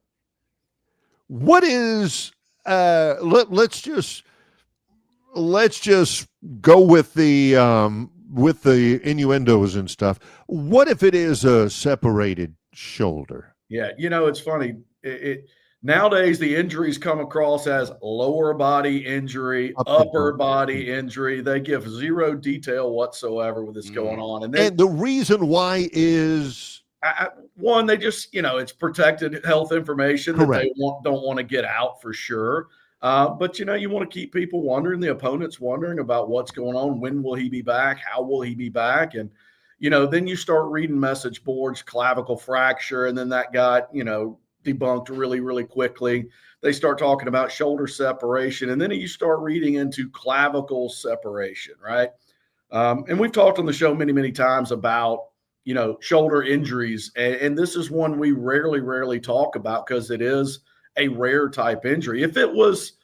What is let's just go with the innuendos and stuff. What if it is a separated shoulder? Yeah, it's funny. Nowadays, the injuries come across as lower body injury, upper body injury. They give zero detail whatsoever with this going on. And the reason why is one, they just, it's protected health information Correct. that they don't want to get out for sure. But, you want to keep people wondering, the opponents wondering about what's going on. When will he be back? How will he be back? And, then you start reading message boards, clavicle fracture, and then that got, debunked really, really quickly. They start talking about shoulder separation, and then you start reading into clavicle separation, right? And we've talked on the show many, many times about, shoulder injuries. And this is one we rarely talk about because it is a rare type injury. If it was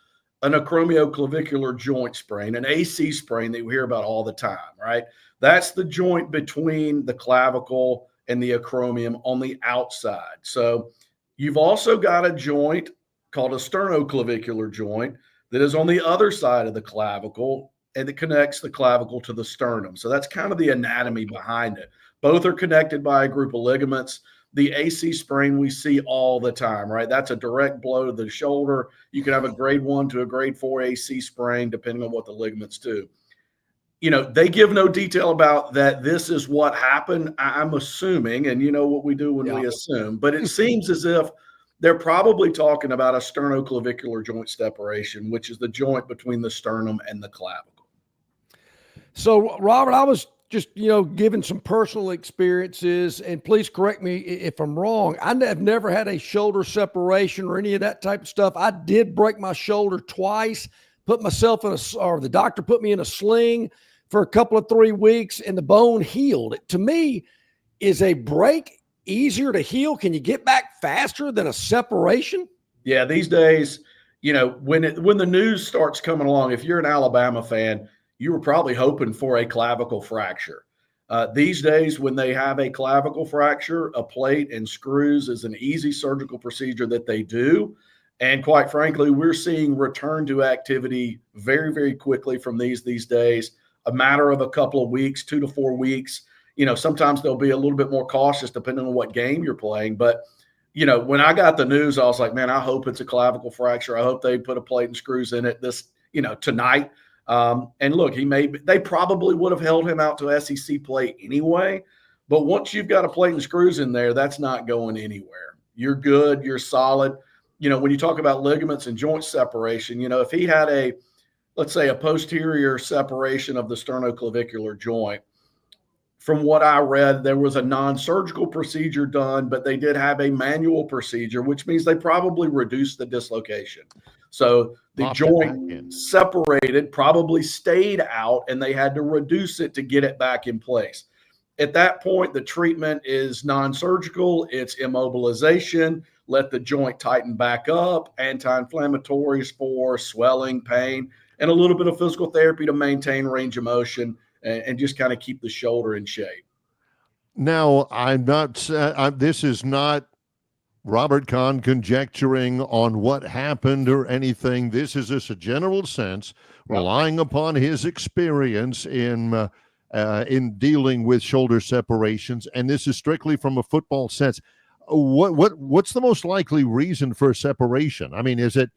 an acromioclavicular joint sprain, an AC sprain that we hear about all the time, right? That's the joint between the clavicle and the acromion on the outside. So you've also got a joint called a sternoclavicular joint that is on the other side of the clavicle and it connects the clavicle to the sternum. So that's kind of the anatomy behind it. Both are connected by a group of ligaments. The AC sprain we see all the time, right? That's a direct blow to the shoulder. You can have a grade 1 to a grade 4 AC sprain, depending on what the ligaments do. They give no detail about that. This is what happened. I'm assuming, and you know what we do when we assume, but it seems as if they're probably talking about a sternoclavicular joint separation, which is the joint between the sternum and the clavicle. So, Robert, I was just, given some personal experiences, and please correct me if I'm wrong. I have never had a shoulder separation or any of that type of stuff. I did break my shoulder twice, put myself or the doctor put me in a sling for a couple of 3 weeks, and the bone healed. To me, is a break easier to heal? Can you get back faster than a separation? Yeah, these days, when the news starts coming along, if you're an Alabama fan, you were probably hoping for a clavicle fracture. These days, when they have a clavicle fracture, a plate and screws is an easy surgical procedure that they do. And quite frankly, we're seeing return to activity very, very quickly from these days, a matter of a couple of weeks, 2 to 4 weeks. Sometimes they'll be a little bit more cautious depending on what game you're playing. But, when I got the news, I was like, man, I hope it's a clavicle fracture. I hope they put a plate and screws in it tonight. And look, they probably would have held him out to SEC play anyway. But once you've got a plate and screws in there, that's not going anywhere. You're good. You're solid. When you talk about ligaments and joint separation, if he had let's say a posterior separation of the sternoclavicular joint, from what I read, there was a non-surgical procedure done, but they did have a manual procedure, which means they probably reduced the dislocation. So the joint separated, probably stayed out, and they had to reduce it to get it back in place. At that point, the treatment is non-surgical. It's immobilization, let the joint tighten back up, anti-inflammatories for swelling, pain, and a little bit of physical therapy to maintain range of motion and just kind of keep the shoulder in shape. Now, I'm not. This is not Robert Kahn conjecturing on what happened or anything. This is just a general sense, relying upon his experience in dealing with shoulder separations, and this is strictly from a football sense. What's the most likely reason for a separation? I mean, is it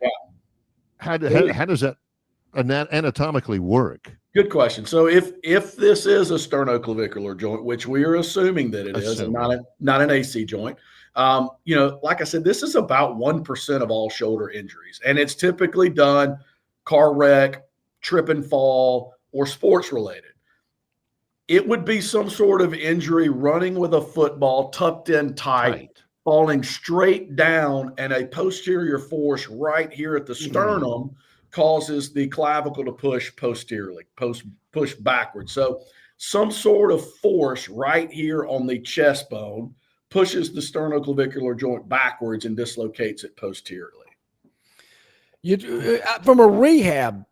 how does that anatomically work? Good question. So if this is a sternoclavicular joint, which we are assuming that it is, and not an AC joint, like I said, this is about 1% of all shoulder injuries, and it's typically done car wreck, trip and fall, or sports related. It would be some sort of injury running with a football tucked in tight, falling straight down, and a posterior force right here at the sternum causes the clavicle to push posteriorly, push backwards. So some sort of force right here on the chest bone pushes the sternoclavicular joint backwards and dislocates it posteriorly. From a rehab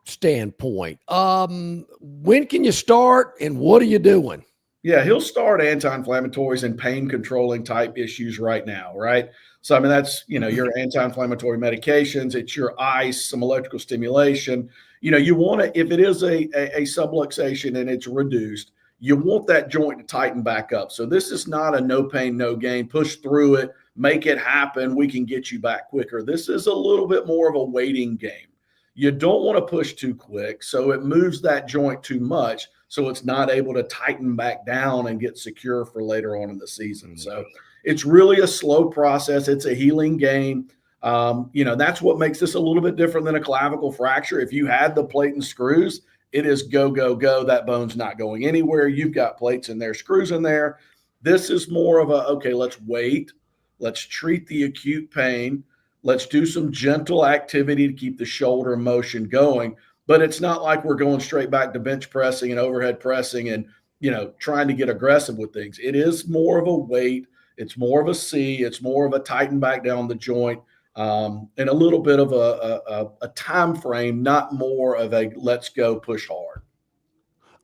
standpoint, when can you start and what are you doing? Yeah, he'll start anti-inflammatories and pain controlling type issues right now, right? So, I mean, that's, your anti-inflammatory medications, it's your ice, some electrical stimulation. You want to, if it is a subluxation and it's reduced, you want that joint to tighten back up. So this is not a no pain, no gain, push through it, make it happen, we can get you back quicker. This is a little bit more of a waiting game. You don't want to push too quick, so it moves that joint too much, so it's not able to tighten back down and get secure for later on in the season. So it's really a slow process. It's a healing game. That's what makes this a little bit different than a clavicle fracture. If you had the plate and screws, it is go, go, go. That bone's not going anywhere. You've got plates in there, screws in there. This is more of a, okay, let's wait. Let's treat the acute pain. Let's do some gentle activity to keep the shoulder motion going. But it's not like we're going straight back to bench pressing and overhead pressing and, trying to get aggressive with things. It is more of a wait. It's more of a C. It's more of a tighten back down the joint and a little bit of a time frame, not more of a let's go push hard.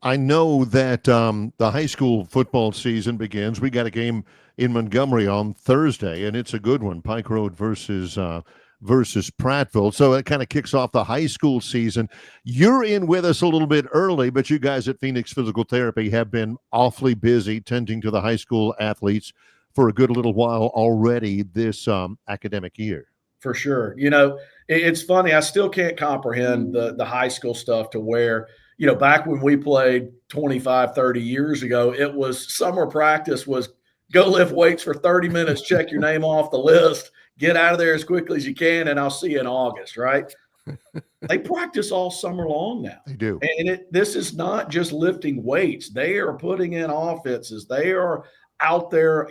I know that the high school football season begins. We got a game in Montgomery on Thursday, and it's a good one, Pike Road versus Prattville. So it kind of kicks off the high school season. You're in with us a little bit early, but you guys at Phoenix Physical Therapy have been awfully busy tending to the high school athletes for a good little while already this academic year. For sure. It's funny. I still can't comprehend the high school stuff to where, back when we played 25, 30 years ago, it was summer practice was go lift weights for 30 minutes, check your name off the list, get out of there as quickly as you can, and I'll see you in August, right? They practice all summer long now. They do. And this is not just lifting weights. They are putting in offenses. They are out there,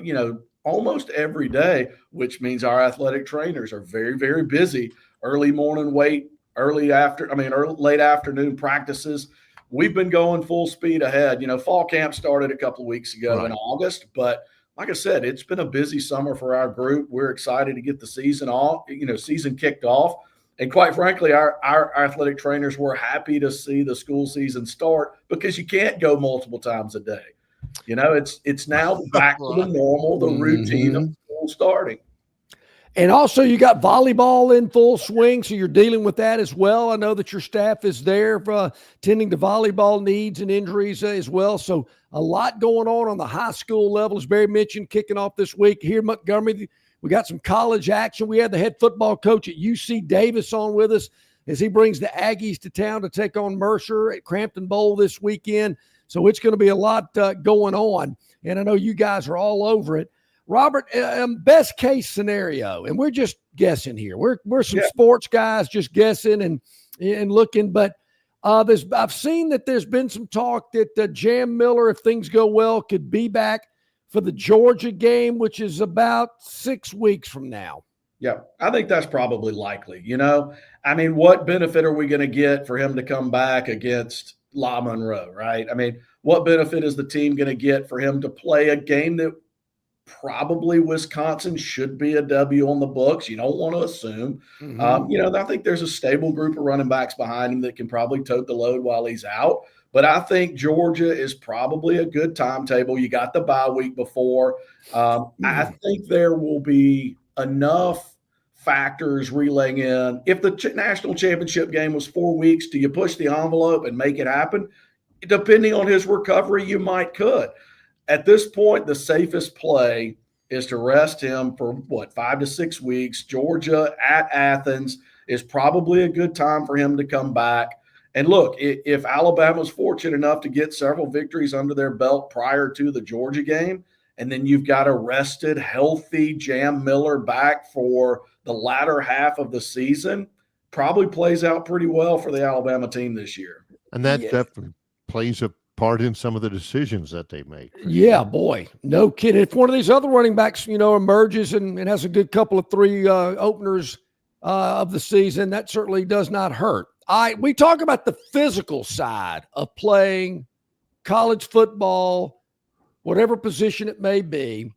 almost every day, which means our athletic trainers are very, very busy. Early morning weight, late afternoon practices. We've been going full speed ahead. Fall camp started a couple of weeks ago in August, but like I said, it's been a busy summer for our group. We're excited to get the season kicked off. And quite frankly, our athletic trainers were happy to see the school season start because you can't go multiple times a day. It's now back to the normal, the routine of school starting. And also you got volleyball in full swing, so you're dealing with that as well. I know that your staff is there for tending to volleyball needs and injuries as well. So a lot going on the high school level, as Barry mentioned, kicking off this week here in Montgomery. We got some college action. We had the head football coach at UC Davis on with us as he brings the Aggies to town to take on Mercer at Crampton Bowl this weekend. So it's going to be a lot going on, and I know you guys are all over it. Robert, best case scenario, and we're just guessing here. We're some sports guys just guessing and looking, but I've seen that there's been some talk that Jam Miller, if things go well, could be back for the Georgia game, which is about 6 weeks from now. Yeah, I think that's probably likely. What benefit are we going to get for him to come back against La Monroe, right? What benefit is the team going to get for him to play a game that probably Wisconsin should be a W on the books. You don't want to assume. I think there's a stable group of running backs behind him that can probably tote the load while he's out. But I think Georgia is probably a good timetable. You got the bye week before. I think there will be enough factors relaying in. If the national championship game was 4 weeks, do you push the envelope and make it happen? Depending on his recovery, you could. At this point, the safest play is to rest him for 5 to 6 weeks. Georgia at Athens is probably a good time for him to come back. And look, if Alabama's fortunate enough to get several victories under their belt prior to the Georgia game, and then you've got a rested, healthy Jam Miller back for the latter half of the season, probably plays out pretty well for the Alabama team this year. And that definitely plays a part in some of the decisions that they make. Yeah, boy, no kidding. If one of these other running backs, emerges and has a good couple of 3 openers of the season, that certainly does not hurt. We talk about the physical side of playing college football, whatever position it may be.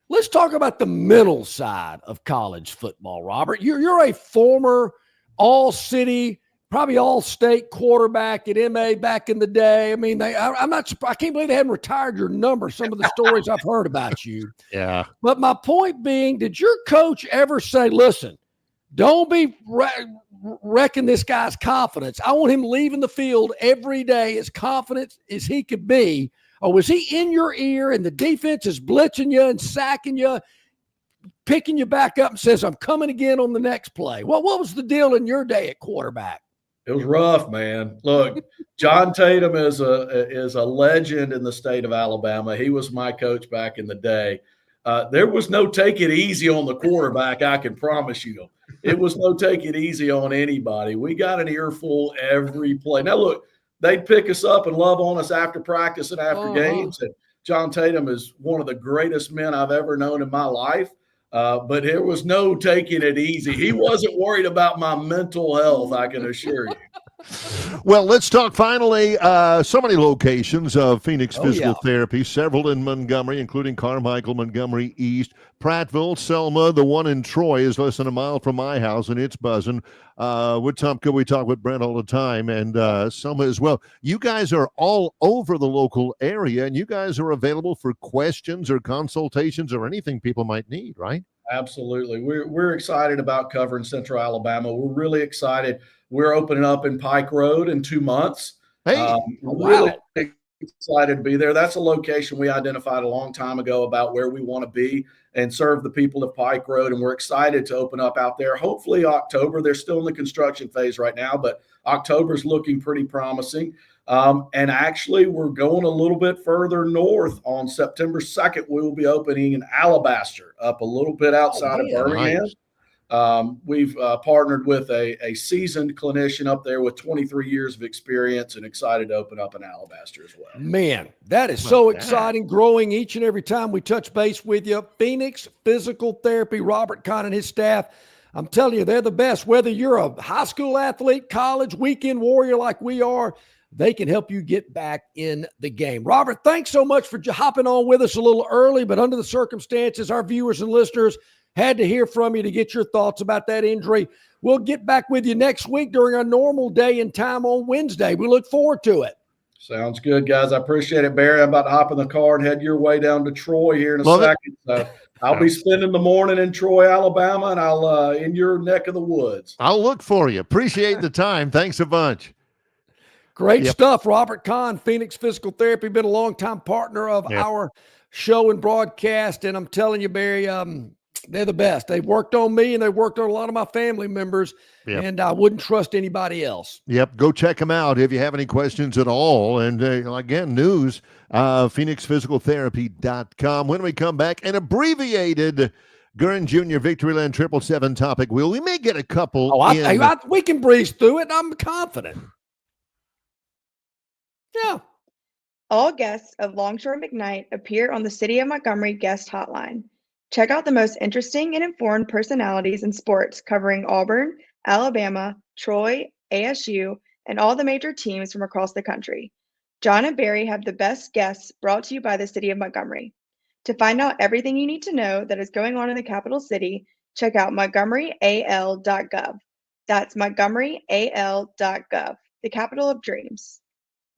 Let's talk about the mental side of college football, Robert. You're a former all-city, probably all-state quarterback at MA back in the day. I mean, I can't believe they haven't retired your number. Some of the stories I've heard about you. Yeah. But my point being, did your coach ever say, listen, don't be wrecking this guy's confidence. I want him leaving the field every day as confident as he could be. Or was he in your ear and the defense is blitzing you and sacking you, picking you back up and says, I'm coming again on the next play? What was the deal in your day at quarterback? It was rough, man. Look, John Tatum is a legend in the state of Alabama. He was my coach back in the day. There was no take it easy on the quarterback, I can promise you. It was no take it easy on anybody. We got an earful every play. Now, look, they'd pick us up and love on us after practice and after games. And John Tatum is one of the greatest men I've ever known in my life. But there was no taking it easy. He wasn't worried about my mental health, I can assure you. Well, let's talk finally. So many locations of Phoenix Physical Therapy, several in Montgomery, including Carmichael, Montgomery East, Prattville, Selma. The one in Troy is less than a mile from my house, and it's buzzing. With Tumpka, we talk with Brent all the time, and Selma as well. You guys are all over the local area, and you guys are available for questions or consultations or anything people might need, right? Absolutely. We're excited about covering Central Alabama. We're really excited. We're opening up in Pike Road in 2 months. Hey, really excited to be there. That's a location we identified a long time ago about where we want to be and serve the people of Pike Road. And we're excited to open up out there. Hopefully October. They're still in the construction phase right now, but October is looking pretty promising. And actually, we're going a little bit further north. On September 2nd, we will be opening in Alabaster, up a little bit outside of Birmingham. Nice. We've partnered with a seasoned clinician up there with 23 years of experience and excited to open up in Alabaster as well. Man, that is so exciting, growing each and every time we touch base with you. Phoenix Physical Therapy, Robert Kahn and his staff. I'm telling you, they're the best. Whether you're a high school athlete, college, weekend warrior like we are, they can help you get back in the game. Robert, thanks so much for hopping on with us a little early, but under the circumstances, our viewers and listeners had to hear from you to get your thoughts about that injury. We'll get back with you next week during our normal day and time on Wednesday. We look forward to it. Sounds good, guys. I appreciate it, Barry. I'm about to hop in the car and head your way down to Troy here in a second. So I'll be spending the morning in Troy, Alabama, and I'll in your neck of the woods. I'll look for you. Appreciate the time. Thanks a bunch. Great stuff. Robert Kahn, Phoenix Physical Therapy, been a longtime partner of our show and broadcast. And I'm telling you, Barry, they're the best. They've worked on me and they've worked on a lot of my family members, and I wouldn't trust anybody else. Yep. Go check them out if you have any questions at all. And again, news, PhoenixPhysicalTherapy.com. When we come back, an abbreviated Gurn Jr. Victoryland 777 topic wheel. We may get a couple. We can breeze through it. I'm confident. Yeah. All guests of Longshore McKnight appear on the City of Montgomery guest hotline. Check out the most interesting and informed personalities in sports covering Auburn, Alabama, Troy, ASU, and all the major teams from across the country. John and Barry have the best guests brought to you by the City of Montgomery. To find out everything you need to know that is going on in the capital city, check out montgomeryal.gov. That's montgomeryal.gov, the capital of dreams.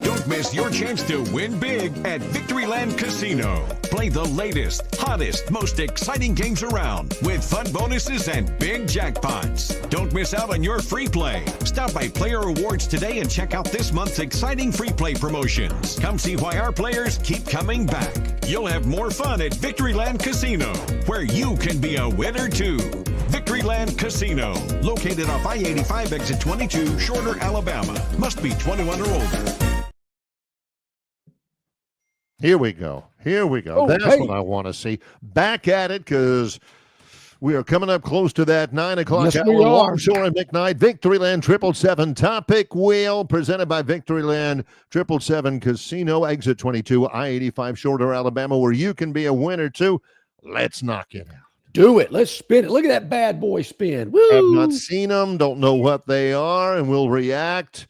Don't miss your chance to win big at Victoryland Casino. Play the latest, hottest, most exciting games around with fun bonuses and big jackpots. Don't miss out on your free play. Stop by Player Rewards today and check out this month's exciting free play promotions. Come see why our players keep coming back. You'll have more fun at Victoryland Casino, where you can be a winner too. Victoryland Casino, located off I-85 exit 22, Shorter, Alabama. Must be 21 or older. Here we go. Oh, That's hey. what I want to see. Back at it, because we are coming up close to that 9 o'clock Yes, hour. we are. Longshore and McKnight, Victoryland 777 Topic Wheel, presented by Victoryland 777 Casino, exit 22, I-85, Shorter, Alabama, where you can be a winner too. Let's knock it out. Do it. Let's spin it. Look at that bad boy spin. Woo! Have not seen them, don't know what they are, and we'll react.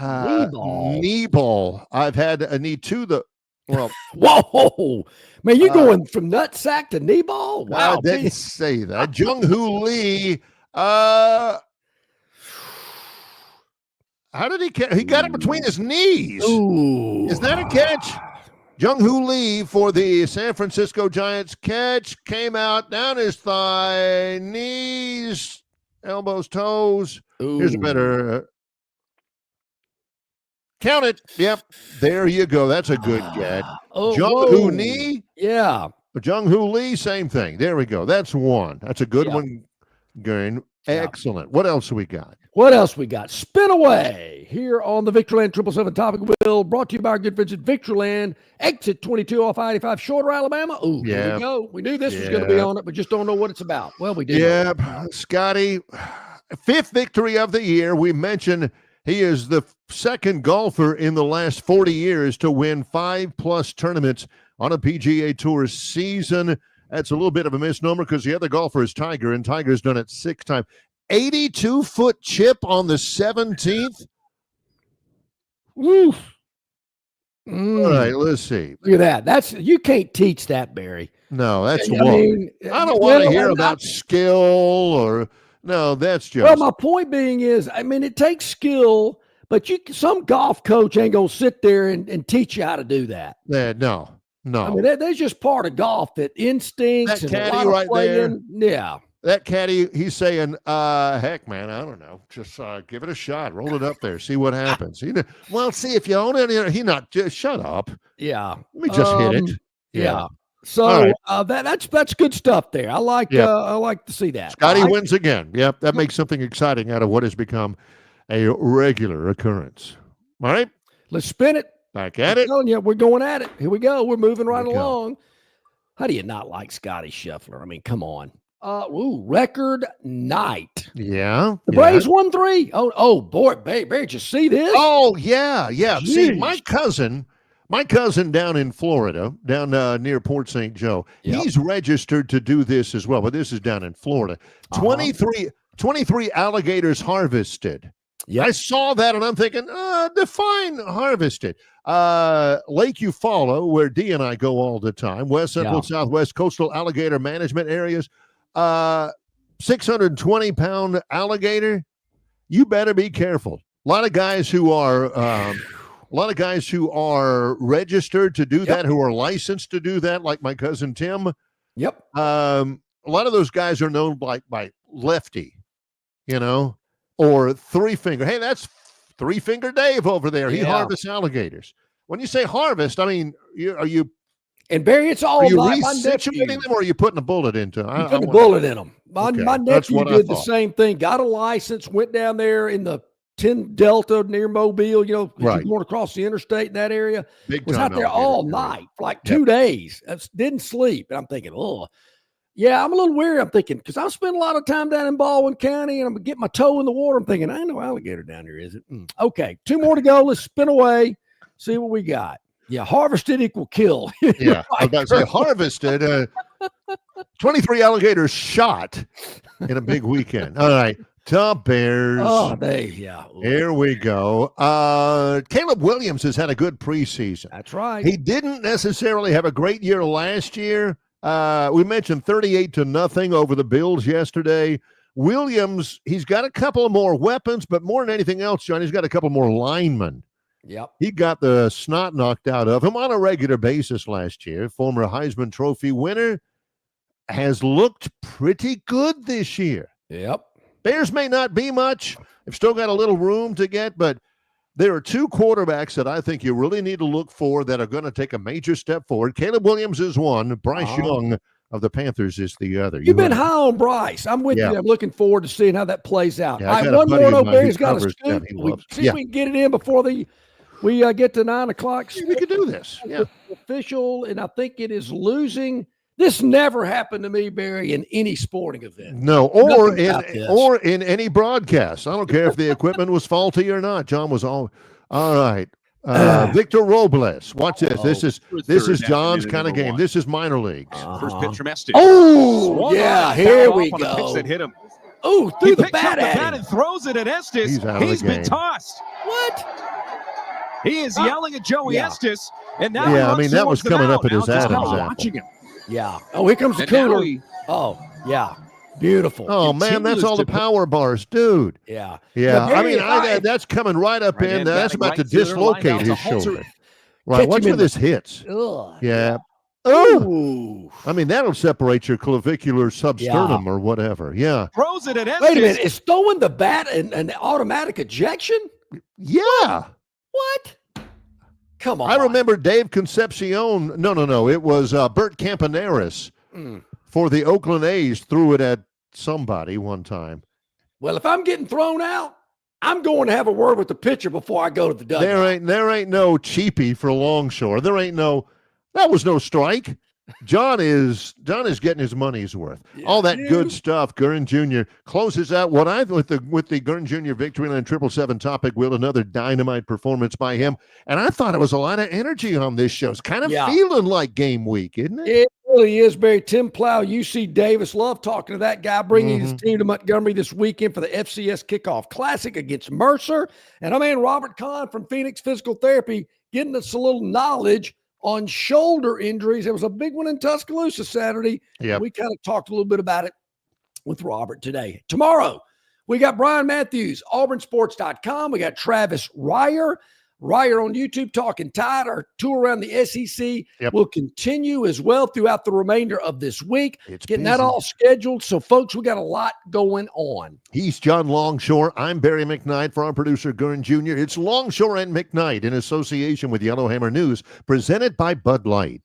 Knee ball. I've had a knee to the. Well, whoa, man, you're going from nutsack to knee ball? Wow. I didn't say that. Jung-Hoo Lee. How did he catch? He got it between his knees. Ooh. Is that a catch? Jung-Hoo Lee for the San Francisco Giants. Catch came out down his thigh, knees, elbows, toes. Ooh. Here's a better. Count it. Yep. There you go. That's a good catch. Jung-Hoo Lee. Yeah. Jung-Hoo Lee, same thing. There we go. That's one. That's a good one. Going. Excellent. What else we got? Spin away here on the Victoryland 777 Topic Wheel, brought to you by our good friends at Victoryland, exit 22 off I-85, Shorter, Alabama. Ooh, here we go. We knew this was going to be on it, but just don't know what it's about. Well, we did. Yeah, Scotty, 5th victory of the year. We mentioned he is the second golfer in the last 40 years to win 5+ tournaments on a PGA Tour season. That's a little bit of a misnomer because the other golfer is Tiger, and Tiger's done it 6 times. 82-foot chip on the 17th. Woo. All right, let's see. Look at that. You can't teach that, Barry. No, that's I one. mean, I don't want to hear about skill or no. That's just. Well, my point being is, I mean, it takes skill, but some golf coach ain't gonna sit there and teach you how to do that. No. I mean, that's just part of golf. That instincts That and a caddy lot of right playing. there. Yeah. That caddy, he's saying, heck, man, I don't know. Just give it a shot. Roll it up there. See what happens. Well, see if you own it. He not just shut up. Yeah. Let me just hit it. Yeah. So that's good stuff there. I like to see that. Scotty wins again. Yep. That makes something exciting out of what has become a regular occurrence. All right. Let's spin it. Back at it. Yeah, we're going at it. Here we go. We're moving right along. How do you not like Scotty Scheffler? I mean, come on. Record night. Yeah. The Braves won 3. Oh boy, Barry, did you see this? Oh, yeah. Jeez. See, my cousin down in Florida, down near Port St. Joe, he's registered to do this as well, but this is down in Florida. 23 alligators harvested. Yeah, I saw that and I'm thinking, define harvested. Lake Eufaula, where Dee and I go all the time, West Central, Southwest coastal alligator management areas. 620-pound alligator. You better be careful. A lot of guys who are registered to do that, who are licensed to do that, like my cousin Tim. Yep. A lot of those guys are known by Lefty, or Three Finger. Hey, that's Three Finger Dave over there. He harvests alligators. When you say harvest, I mean, are you? And Barry, it's all are you my resituating them, or are you putting a bullet into them? Putting a bullet in them. My nephew did the same thing. Got a license, went down there in the 10 Delta near Mobile. You're going across the interstate in that area. Was out there all night for like 2 days. Didn't sleep. And I'm thinking, yeah, I'm a little weary. I'm thinking, because I spent a lot of time down in Baldwin County and I'm going to get my toe in the water. I'm thinking, I ain't no alligator down here, is it? Okay, 2 more to go. Let's spin away, see what we got. Yeah, harvested equal kill. Yeah, I was about to say harvested. 23 alligators shot in a big weekend. All right, The Bears. Oh, Here we go. Caleb Williams has had a good preseason. That's right. He didn't necessarily have a great year last year. We mentioned 38-0 over the Bills yesterday. Williams, he's got a couple of more weapons, but more than anything else, John, he's got a couple more linemen. Yep. He got the snot knocked out of him on a regular basis last year. Former Heisman Trophy winner has looked pretty good this year. Yep. Bears may not be much. They've still got a little room to get, but there are two quarterbacks that I think you really need to look for that are going to take a major step forward. Caleb Williams is one. Bryce Young of the Panthers is the other. You've been high on Bryce. I'm with you. I'm looking forward to seeing how that plays out. Yeah, All right, one more. Barry's got a scoop. See if we can get it in before we get to 9 o'clock. We can do this. Yeah. Official, and I think it is losing. This never happened to me, Barry, in any sporting event. No, or in any broadcast. I don't care if the equipment was faulty or not. John was all right. Victor Robles. Watch this. This is John's kind of game. This is minor leagues. First pitch from Estes. Oh, yeah. Here we go. The pitch that hit him. Oh, threw the bat at at him. And throws it at Estes. He's been tossed. What? He is yelling at Joey Estes. And now that was coming up at his Adams watching him. Yeah. Oh, here comes the cooler. Oh, yeah. Beautiful. Oh, man, that's all the power bars, dude. Yeah. Yeah. I mean, that's coming right up in. That's about to dislocate his shoulder. Right. Watch where this hits. Yeah. Oh. I mean, that'll separate your clavicular substernum or whatever. Yeah. Throws it at Estes. Wait a minute. Is throwing the bat an automatic ejection? Yeah. What? Come on. I remember Dave Concepcion. No. It was Bert Campaneris for the Oakland A's threw it at somebody one time. Well, if I'm getting thrown out, I'm going to have a word with the pitcher before I go to the dugout. There ain't no cheapie for Longshore. That was no strike. John is getting his money's worth. All that good stuff. Gurn Jr. closes out with the Gurn Jr. Victoryland 777 Topic Wheel. Another dynamite performance by him. And I thought it was a lot of energy on this show. It's kind of feeling like game week, isn't it? It really is, Barry. Tim Plow, UC Davis. Love talking to that guy, bringing his team to Montgomery this weekend for the FCS Kickoff Classic against Mercer. And our man Robert Kahn from Phoenix Physical Therapy getting us a little knowledge on shoulder injuries. There was a big one in Tuscaloosa Saturday. Yeah, we kind of talked a little bit about it with Robert today. Tomorrow, we got Brian Matthews, auburnsports.com. We got Travis Ryer on YouTube talking Tide. Our tour around the SEC will continue as well throughout the remainder of this week. It's getting busy. that all scheduled. So, folks, we got a lot going on. He's John Longshore. I'm Barry McKnight. For our producer, Gurn Jr., it's Longshore and McKnight in association with Yellowhammer News, presented by Bud Light.